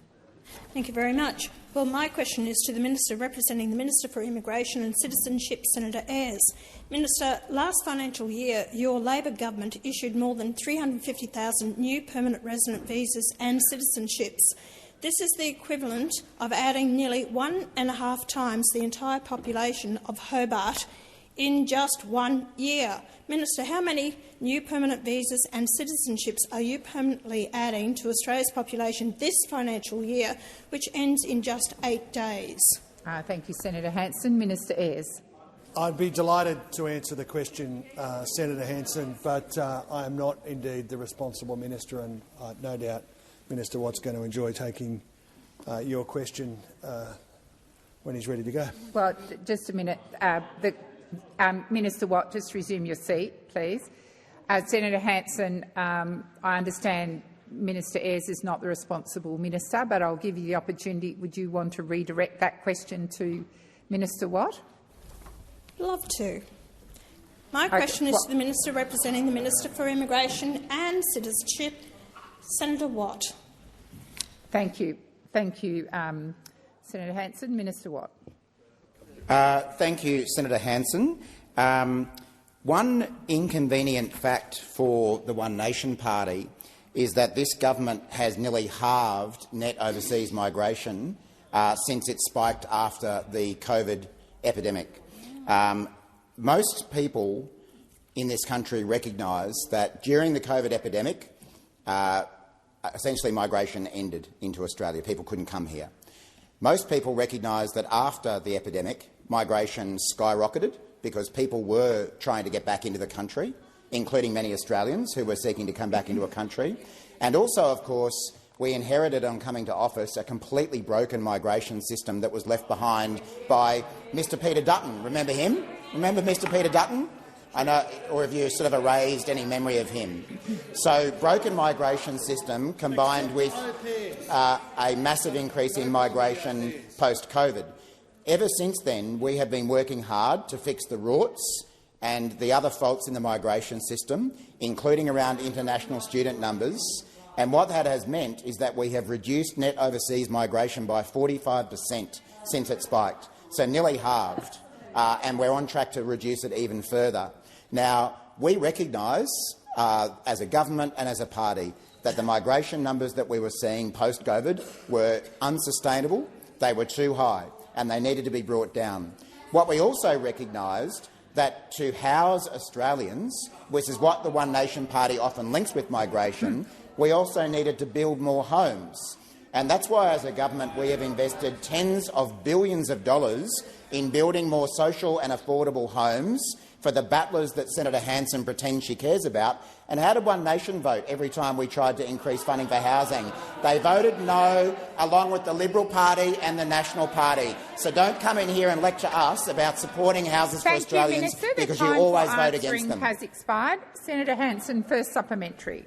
Thank you very much. Well, my question is to the Minister representing the Minister for Immigration and Citizenship, Senator Ayres. Minister, last financial year your Labor government issued more than 350,000 new permanent resident visas and citizenships. This is the equivalent of adding nearly 1.5 times the entire population of Hobart in just 1 year. Minister, how many new permanent visas and citizenships are you permanently adding to Australia's population this financial year, which ends in just 8 days? Thank you, Senator Hanson. Minister Ayres. I'd be delighted to answer the question, Senator Hanson, but I am not indeed the responsible minister, and no doubt Minister Watt's going to enjoy taking your question when he's ready to go. Well, just a minute. Minister Watt, just resume your seat, please. Senator Hanson, I understand Minister Ayres is not the responsible minister, but I'll give you the opportunity. Would you want to redirect that question to Minister Watt? Love to. My question is to the Minister representing the Minister for Immigration and Citizenship, Senator Watt. Thank you. Thank you, Senator Hanson. Minister Watt. Thank you, Senator Hanson. One inconvenient fact for the One Nation Party is that this government has nearly halved net overseas migration since it spiked after the COVID epidemic. Most people in this country recognise that during the COVID epidemic, essentially migration ended into Australia. People couldn't come here. Most people recognise that after the epidemic, migration skyrocketed because people were trying to get back into the country, including many Australians who were seeking to come back into a country. And also, of course, we inherited on coming to office a completely broken migration system that was left behind by Mr Peter Dutton. Remember him? Remember Mr Peter Dutton? I know, or have you sort of erased any memory of him? So, broken migration system combined with a massive increase in migration post-COVID. Ever since then, we have been working hard to fix the rorts and the other faults in the migration system, including around international student numbers. And what that has meant is that we have reduced net overseas migration by 45% since it spiked, so nearly halved, and we're on track to reduce it even further. Now, we recognise, as a government and as a party, that the migration numbers that we were seeing post-COVID were unsustainable, they were too high, and they needed to be brought down. What we also recognised that to house Australians, which is what the One Nation Party often links with migration, we also needed to build more homes. And that's why, as a government, we have invested tens of billions of dollars in building more social and affordable homes for the battlers that Senator Hanson pretends she cares about. And how did One Nation vote every time we tried to increase funding for housing? They voted no, along with the Liberal Party and the National Party. So don't come in here and lecture us about supporting houses for Australians, because you always vote against them. The time for answering has expired. Senator Hanson, first supplementary.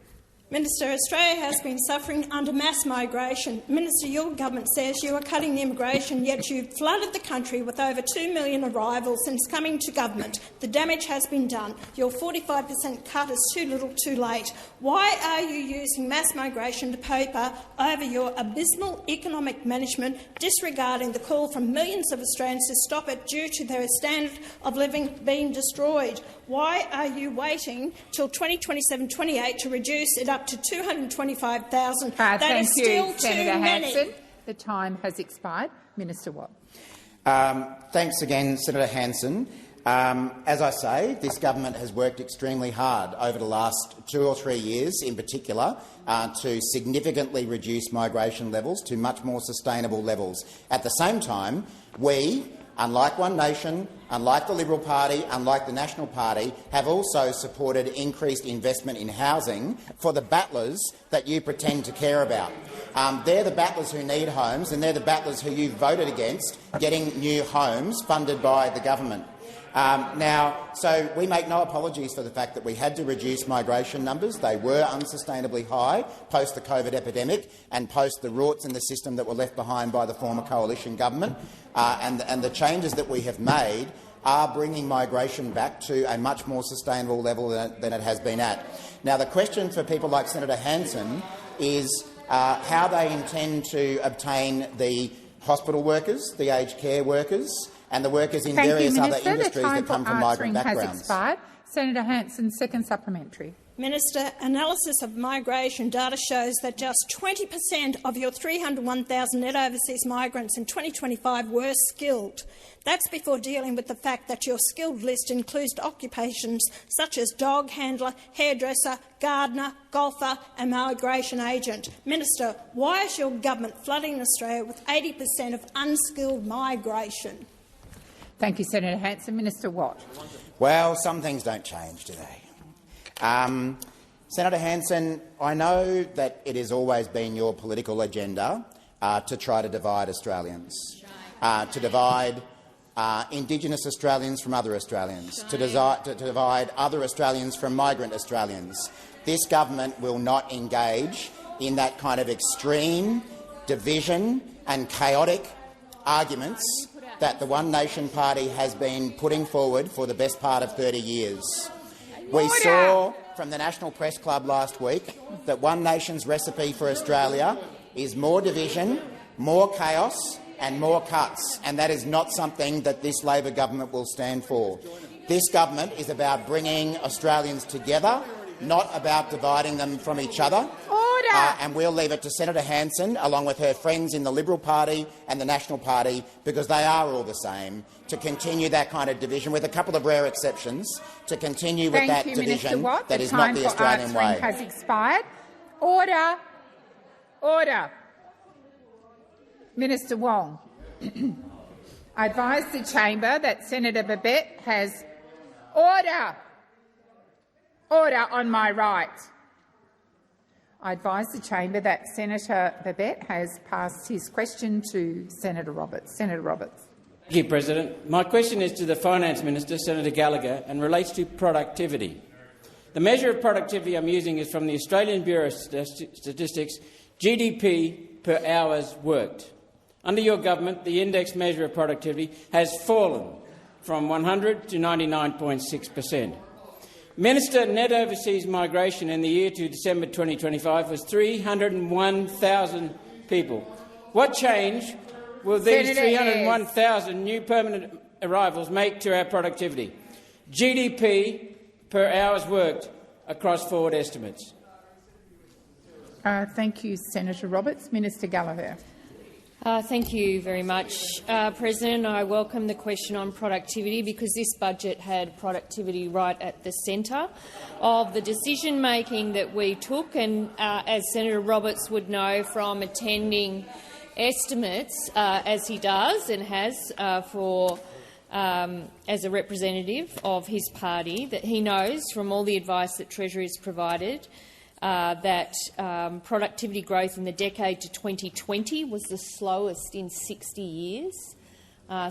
Minister, Australia has been suffering under mass migration. Minister, your government says you are cutting immigration, yet you've flooded the country with over 2 million arrivals since coming to government. The damage has been done. Your 45% cut is too little too late. Why are you using mass migration to paper over your abysmal economic management, disregarding the call from millions of Australians to stop it due to their standard of living being destroyed? Why are you waiting till 2027-28 to reduce it up to 225,000? That is still Senator too many. Hanson. The time has expired. Minister Watt. Thanks again, Senator Hanson. As I say, this government has worked extremely hard over the last 2 or 3 years in particular to significantly reduce migration levels to much more sustainable levels. At the same time, we, unlike One Nation, unlike the Liberal Party, unlike the National Party, have also supported increased investment in housing for the battlers that you pretend to care about. They're the battlers who need homes, and they're the battlers who you voted against getting new homes funded by the government. So we make no apologies for the fact that we had to reduce migration numbers. They were unsustainably high post the COVID epidemic and post the rorts in the system that were left behind by the former coalition government. And the changes that we have made are bringing migration back to a much more sustainable level than it has been at. Now, the question for people like Senator Hanson is how they intend to obtain the hospital workers, the aged care workers, and the workers in various other industries that come from migrant backgrounds. Has expired. Senator Hanson, second supplementary. Minister, analysis of migration data shows that just 20% of your 301,000 net overseas migrants in 2025 were skilled. That's before dealing with the fact that your skilled list includes occupations such as dog handler, hairdresser, gardener, golfer and migration agent. Minister, why is your government flooding Australia with 80% of unskilled migration? Thank you, Senator Hanson. Minister Watt. Well, some things don't change, do they? Senator Hanson, I know that it has always been your political agenda to try to divide Australians, to divide Indigenous Australians from other Australians, to divide other Australians from migrant Australians. This government will not engage in that kind of extreme division and chaotic arguments that the One Nation Party has been putting forward for the best part of 30 years. We saw from the National Press Club last week that One Nation's recipe for Australia is more division, more chaos and more cuts, and that is not something that this Labor government will stand for. This government is about bringing Australians together, not about dividing them from each other. And we'll leave it to Senator Hanson, along with her friends in the Liberal Party and the National Party, because they are all the same, to continue that kind of division, with a couple of rare exceptions, to continue with that division that is not the Australian way. The time has expired. Order. Order. Minister Wong. I advise the chamber that Senator Babet has order. Order on my right. I advise the chamber that Senator Babet has passed his question to Senator Roberts. Senator Roberts. Thank you, President. My question is to the Finance Minister, Senator Gallagher, and relates to productivity. The measure of productivity I'm using is from the Australian Bureau of Statistics, GDP per hours worked. Under your government, the index measure of productivity has fallen from 100 to 99.6%. Minister, net overseas migration in the year to December 2025 was 301,000 people. What change will these 301,000 new permanent arrivals make to our productivity? GDP per hours worked across forward estimates. Thank you, Senator Roberts. Minister Gallagher. Thank you very much, President. I welcome the question on productivity because this budget had productivity right at the centre of the decision-making that we took. And as Senator Roberts would know from attending estimates, as he does and has as a representative of his party, that he knows from all the advice that Treasury has provided that productivity growth in the decade to 2020 was the slowest in 60 years.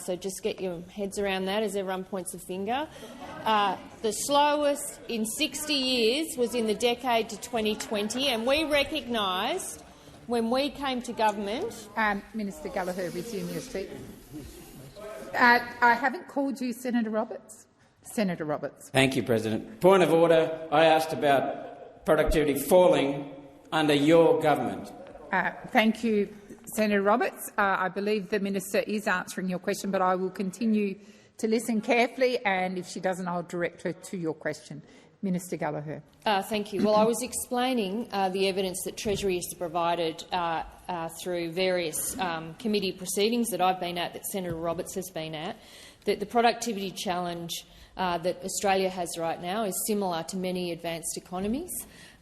So just get your heads around that as everyone points a finger. The slowest in 60 years was in the decade to 2020, and we recognised when we came to government— Minister Gallagher, resume your seat. I haven't called you Senator Roberts. Senator Roberts. Thank you, President. Point of order. I asked about productivity falling under your government. Thank you, Senator Roberts. I believe the minister is answering your question, but I will continue to listen carefully, and if she doesn't, I'll direct her to your question. Minister Gallagher. Thank you. Well, I was explaining the evidence that Treasury has provided through various committee proceedings that I've been at, that Senator Roberts has been at, that the productivity challenge that Australia has right now is similar to many advanced economies,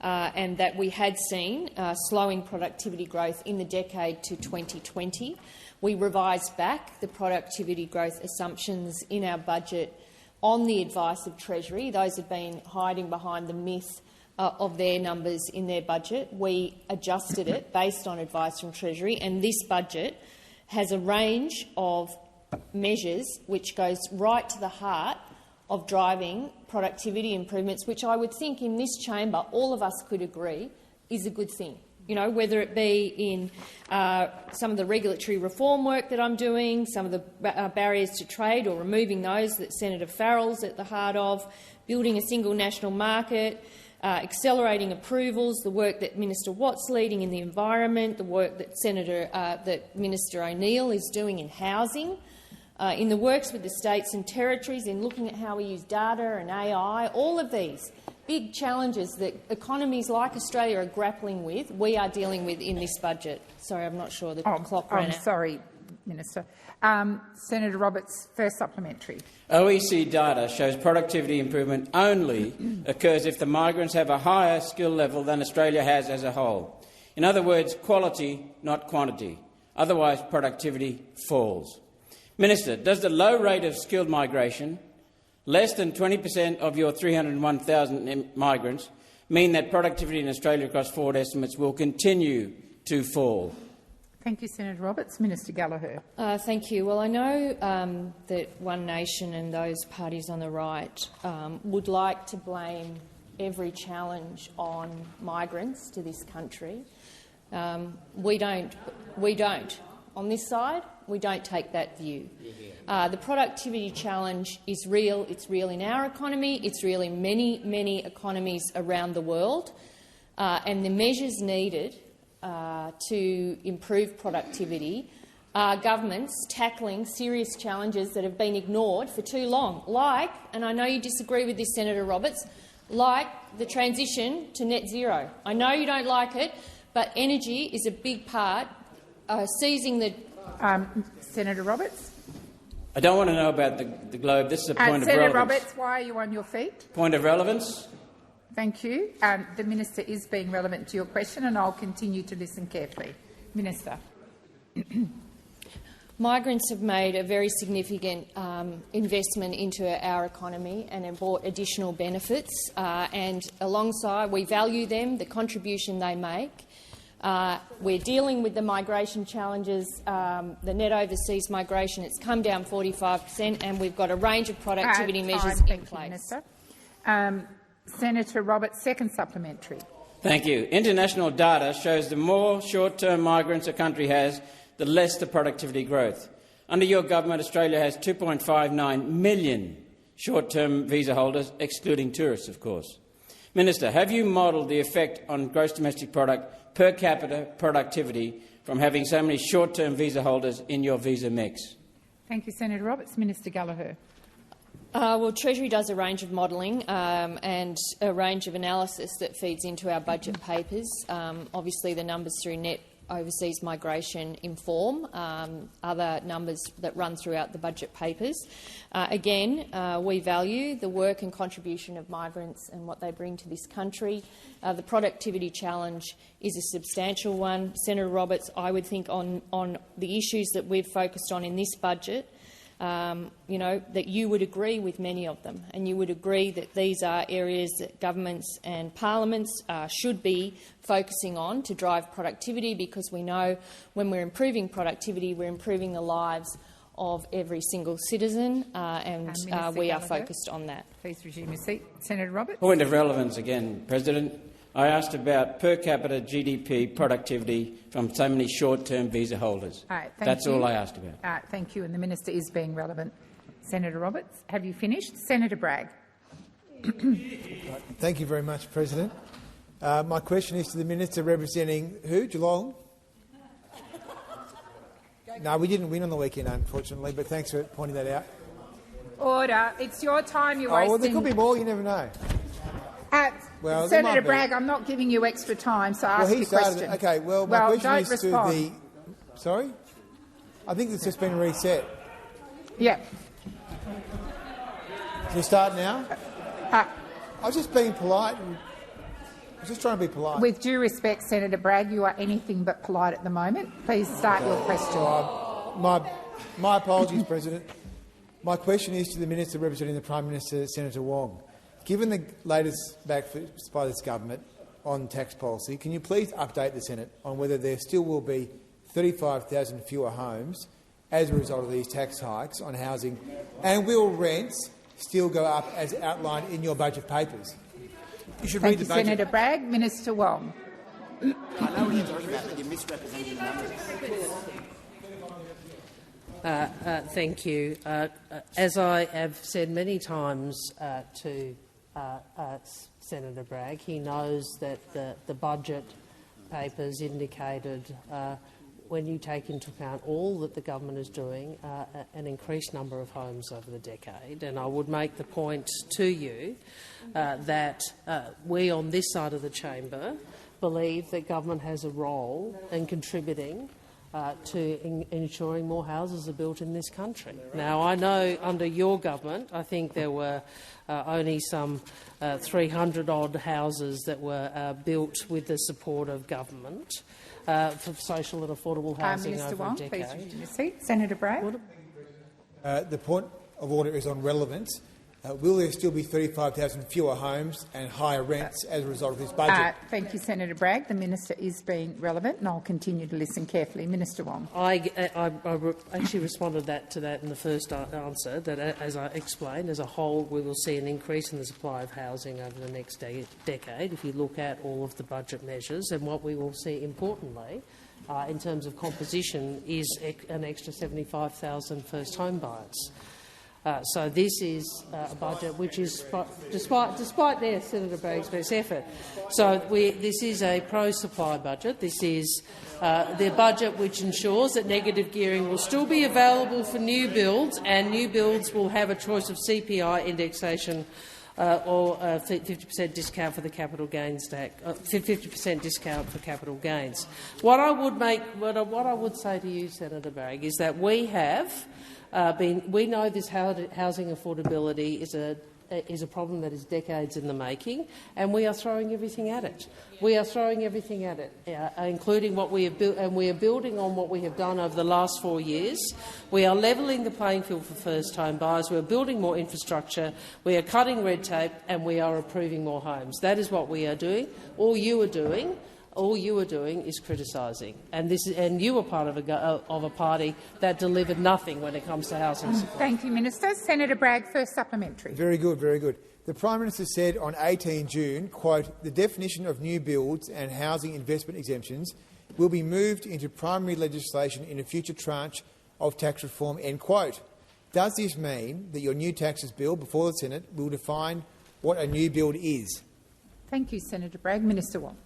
and that we had seen slowing productivity growth in the decade to 2020. We revised back the productivity growth assumptions in our budget on the advice of Treasury. Those have been hiding behind the myth of their numbers in their budget. We adjusted it based on advice from Treasury, and this budget has a range of measures which goes right to the heart of driving productivity improvements, which I would think in this chamber all of us could agree is a good thing. You know, whether it be in some of the regulatory reform work that I'm doing, some of the barriers to trade or removing those that Senator Farrell's at the heart of, building a single national market, accelerating approvals, the work that Minister Watt's leading in the environment, the work that Minister O'Neill is doing in housing, in the works with the states and territories, in looking at how we use data and AI, all of these big challenges that economies like Australia are grappling with, we are dealing with in this budget. Sorry, I'm not sure the clock ran out. I'm sorry, Minister. Senator Roberts, first supplementary. OECD data shows productivity improvement only occurs if the migrants have a higher skill level than Australia has as a whole. In other words, quality, not quantity. Otherwise, productivity falls. Minister, does the low rate of skilled migration, less than 20% of your 301,000 migrants, mean that productivity in Australia across forward estimates will continue to fall? Thank you, Senator Roberts. Minister Gallagher. Thank you. Well, I know that One Nation and those parties on the right would like to blame every challenge on migrants to this country. We don't. On this side, we don't take that view. The productivity challenge is real. It's real in our economy. It's real in many, many economies around the world. And the measures needed to improve productivity are governments tackling serious challenges that have been ignored for too long, like, and I know you disagree with this, Senator Roberts, like the transition to net zero. I know you don't like it, but energy is a big part. Seizing the Senator Roberts. I don't want to know about the globe. This is a point of Senator relevance. Roberts, why are you on your feet? Point of relevance. Thank you. The minister is being relevant to your question, and I'll continue to listen carefully. Minister. Migrants have made a very significant investment into our economy and have brought additional benefits. And alongside, we value them, the contribution they make. We're dealing with the migration challenges, the net overseas migration. It's come down 45%, and we've got a range of productivity measures in place. Senator Roberts, second supplementary. Thank you. International data shows the more short-term migrants a country has, the less the productivity growth. Under your government, Australia has 2.59 million short-term visa holders, excluding tourists, of course. Minister, have you modelled the effect on gross domestic product per capita productivity from having so many short-term visa holders in your visa mix? Thank you, Senator Roberts. Minister Gallagher. Well, Treasury does a range of modelling and a range of analysis that feeds into our budget papers. Obviously, the numbers through net overseas migration inform other numbers that run throughout the budget papers. Again, we value the work and contribution of migrants and what they bring to this country. The productivity challenge is a substantial one. Senator Roberts, I would think on the issues that we've focused on in this budget, that you would agree with many of them, and you would agree that these are areas that governments and parliaments should be focusing on to drive productivity, because we know when we're improving productivity, we're improving the lives of every single citizen, and we are focused on that. Please resume your seat. Senator Roberts. Point of relevance again, President. I asked about per capita GDP productivity from so many short-term visa holders. That's all I asked about. Thank you, and the minister is being relevant. Senator Roberts, have you finished? Senator Bragg. Thank you very much, President. My question is to the minister representing who? Geelong? No, we didn't win on the weekend, unfortunately, but thanks for pointing that out. Order. It's your time you're wasting. Well, there could be more. You never know. Senator Bragg, I'm not giving you extra time, so ask your question. Okay, well, my question is respond. to the... Sorry? I think it's just been reset. Yeah. Can we start now? I was just being polite. I was just trying to be polite. With due respect, Senator Bragg, you are anything but polite at the moment. Please start your question. My apologies, President. My question is to the Minister representing the Prime Minister, Senator Wong. Given the latest backflips by this government on tax policy, can you please update the Senate on whether there still will be 35,000 fewer homes as a result of these tax hikes on housing, and will rents still go up as outlined in your budget papers? You should read the budget. Senator Bragg. Minister Wong. I know what you're talking about, but you're misrepresenting the numbers. Thank you. As I have said many times to Senator Bragg, he knows that the budget papers indicated when you take into account all that the government is doing, an increased number of homes over the decade. And I would make the point to you that we on this side of the chamber believe that government has a role in contributing to ensuring more houses are built in this country. Now, I know under your government, I think there were only some 300-odd houses that were built with the support of government for social and affordable housing Minister over Wong, a decade. please resume your seat. Senator Bragg. The point of order is on relevance. Will there still be 35,000 fewer homes and higher rents as a result of this budget? Thank you, Senator Bragg. The minister is being relevant, and I'll continue to listen carefully. Minister Wong. I actually responded to that in the first answer, that as I explained, as a whole we will see an increase in the supply of housing over the next decade if you look at all of the budget measures. And what we will see, importantly, in terms of composition, is an extra 75,000 first home buyers. So this is a budget which is, despite their Senator Bragg's best effort, so this is a pro-supply budget. This is the budget which ensures that negative gearing will still be available for new builds, and new builds will have a choice of CPI indexation or 50% discount for the capital gains tax, 50% discount for capital gains. What I would say to you, Senator Bragg, is that we have. We know this housing affordability is a problem that is decades in the making, and we are throwing everything at it. We are throwing everything at it, including what we have built, and we are building on what we have done over the last 4 years. We are levelling the playing field for first home buyers. We are building more infrastructure. We are cutting red tape, and we are approving more homes. That is what we are doing. All you are doing is criticising, and you were part of a party that delivered nothing when it comes to housing supply. Thank you, Minister. Senator Bragg, first supplementary. Very good, very good. The Prime Minister said on 18 June, quote, "The definition of new builds and housing investment exemptions will be moved into primary legislation in a future tranche of tax reform," end quote. Does this mean that your new taxes bill before the Senate will define what a new build is? Thank you, Senator Bragg. Minister Wong.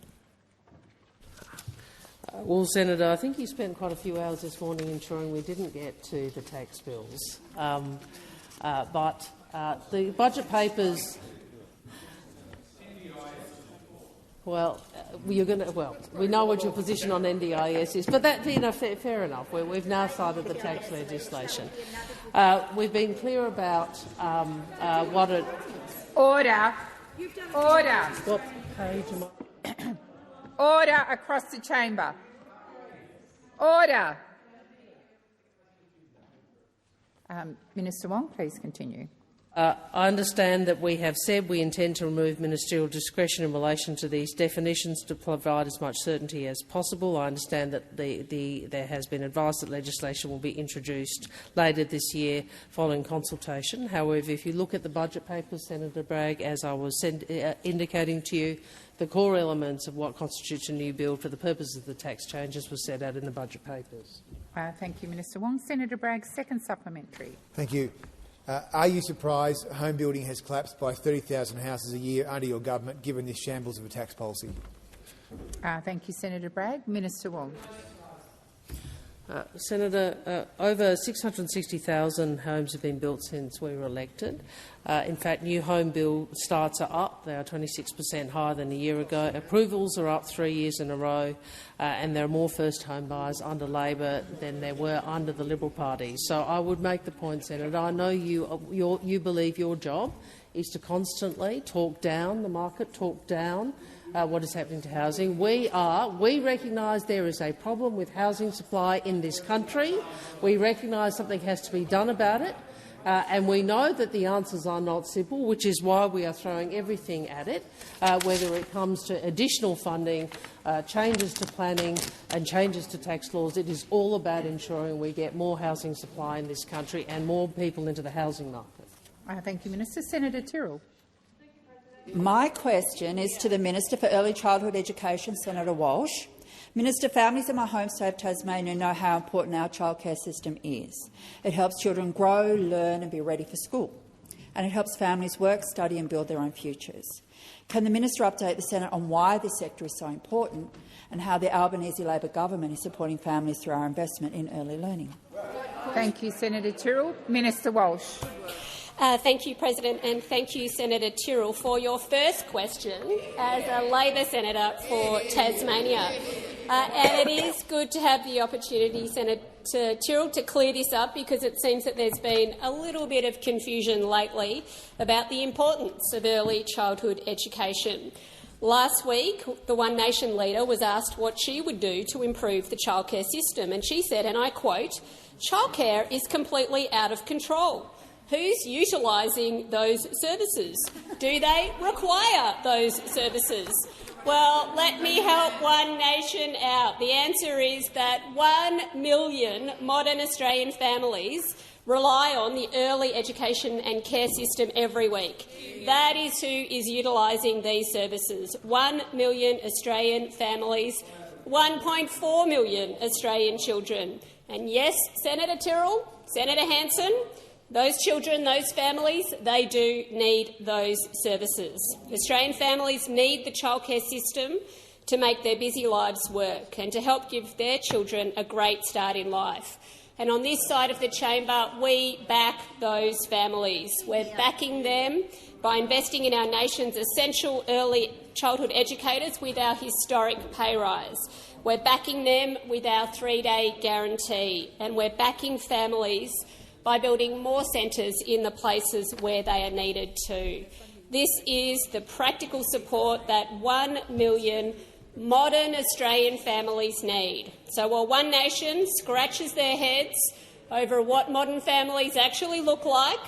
Well, Senator, I think you spent quite a few hours this morning ensuring we didn't get to the tax bills. But the budget papers. Well, we know what your position on NDIS is, but that, fair enough. We've now started the tax legislation. We've been clear about what it. Order. Order. What page am I? Order across the chamber. Order. Minister Wong, please continue. I understand that we have said we intend to remove ministerial discretion in relation to these definitions to provide as much certainty as possible. I understand that there has been advice that legislation will be introduced later this year following consultation. However, if you look at the budget papers, Senator Bragg, as I was indicating to you, the core elements of what constitutes a new build for the purposes of the tax changes was set out in the budget papers. Thank you, Minister Wong. Senator Bragg, second supplementary. Thank you. Are you surprised home building has collapsed by 30,000 houses a year under your government, given this shambles of a tax policy? Thank you, Senator Bragg. Minister Wong. Senator, over 660,000 homes have been built since we were elected. In fact, new home build starts are up. They are 26% higher than a year ago. Approvals are up 3 years in a row, and there are more first home buyers under Labor than there were under the Liberal Party. So I would make the point, Senator, I know you believe your job is to constantly talk down the market, talk down what is happening to housing. We recognise there is a problem with housing supply in this country. We recognise something has to be done about it, and we know that the answers are not simple, which is why we are throwing everything at it, whether it comes to additional funding, changes to planning and changes to tax laws. It is all about ensuring we get more housing supply in this country and more people into the housing market. Thank you, Minister. Senator Tyrrell. My question is to the Minister for Early Childhood Education, Senator Walsh. Minister, families in my home state of Tasmania know how important our childcare system is. It helps children grow, learn and be ready for school. And it helps families work, study and build their own futures. Can the minister update the Senate on why this sector is so important and how the Albanese Labor government is supporting families through our investment in early learning? Thank you, Senator Tyrrell. Minister Walsh. Thank you, President, and thank you, Senator Tyrrell, for your first question as a Labor senator for Tasmania. And it is good to have the opportunity, Senator Tyrrell, to clear this up, because it seems that there's been a little bit of confusion lately about the importance of early childhood education. Last week, the One Nation leader was asked what she would do to improve the childcare system, and she said, and I quote, "Childcare is completely out of control. Who's utilising those services? Do they require those services?" Well, let me help One Nation out. The answer is that 1 million modern Australian families rely on the early education and care system every week. That is who is utilising these services. 1 million Australian families, 1.4 million Australian children. And yes, Senator Tyrrell, Senator Hanson, those children, those families, they do need those services. Australian families need the childcare system to make their busy lives work and to help give their children a great start in life. And on this side of the chamber, we back those families. We're backing them by investing in our nation's essential early childhood educators with our historic pay rise. We're backing them with our 3-day guarantee, and we're backing families by building more centres in the places where they are needed too. This is the practical support that 1 million modern Australian families need. So while One Nation scratches their heads over what modern families actually look like,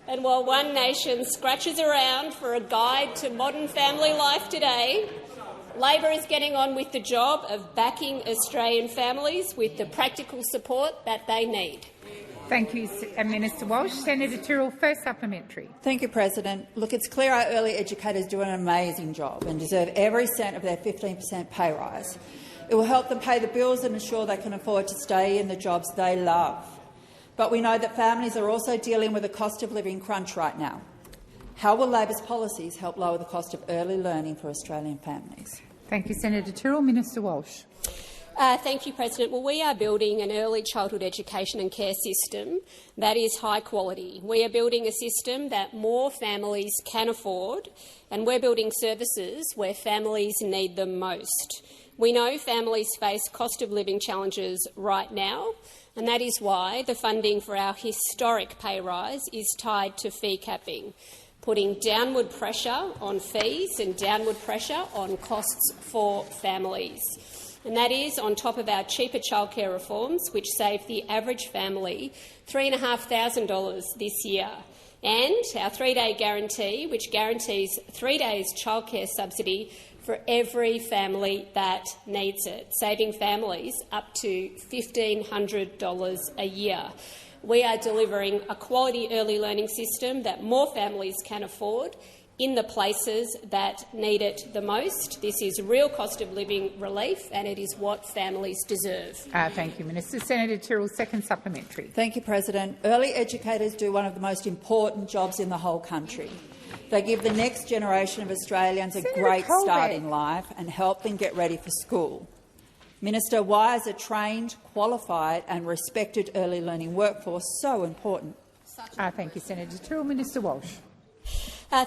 and while One Nation scratches around for a guide to modern family life today, Labor is getting on with the job of backing Australian families with the practical support that they need. Thank you, Minister Walsh. Senator Tyrrell, first supplementary. Thank you, President. Look, it's clear our early educators do an amazing job and deserve every cent of their 15% pay rise. It will help them pay the bills and ensure they can afford to stay in the jobs they love. But we know that families are also dealing with a cost of living crunch right now. How will Labor's policies help lower the cost of early learning for Australian families? Thank you, Senator Tyrrell. Minister Walsh. Thank you, President. Well, we are building an early childhood education and care system that is high quality. We are building a system that more families can afford, and we're building services where families need them most. We know families face cost of living challenges right now, and that is why the funding for our historic pay rise is tied to fee capping, putting downward pressure on fees and downward pressure on costs for families. And that is on top of our cheaper childcare reforms, which save the average family $3,500 this year, and our 3-day guarantee, which guarantees 3 days childcare subsidy for every family that needs it, saving families up to $1,500 a year. We are delivering a quality early learning system that more families can afford in the places that need it the most. This is real cost of living relief, and it is what families deserve. Thank you, Minister. Senator Tyrrell, second supplementary. Thank you, President. Early educators do one of the most important jobs in the whole country. They give the next generation of Australians a great start in life and help them get ready for school. Minister, why is a trained, qualified and respected early learning workforce so important? Thank you, Senator Tyrrell. Minister Walsh.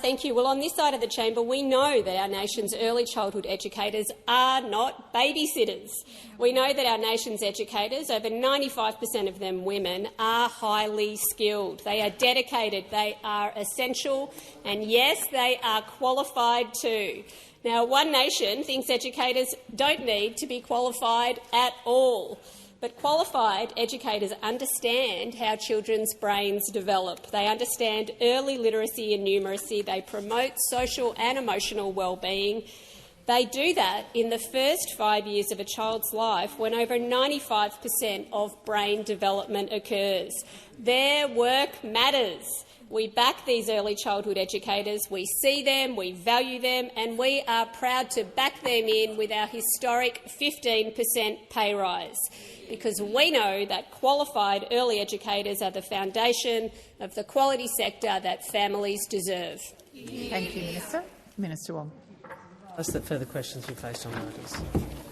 Thank you. Well, on this side of the chamber, we know that our nation's early childhood educators are not babysitters. We know that our nation's educators, over 95% of them women, are highly skilled. They are dedicated, they are essential, and yes, they are qualified too. Now, One Nation thinks educators don't need to be qualified at all. But qualified educators understand how children's brains develop. They understand early literacy and numeracy. They promote social and emotional well-being. They do that in the first 5 years of a child's life, when over 95% of brain development occurs. Their work matters. We back these early childhood educators, we see them, we value them, and we are proud to back them in with our historic 15% pay rise, because we know that qualified early educators are the foundation of the quality sector that families deserve. Thank you, Minister. Minister Wong. That further questions be placed on notice.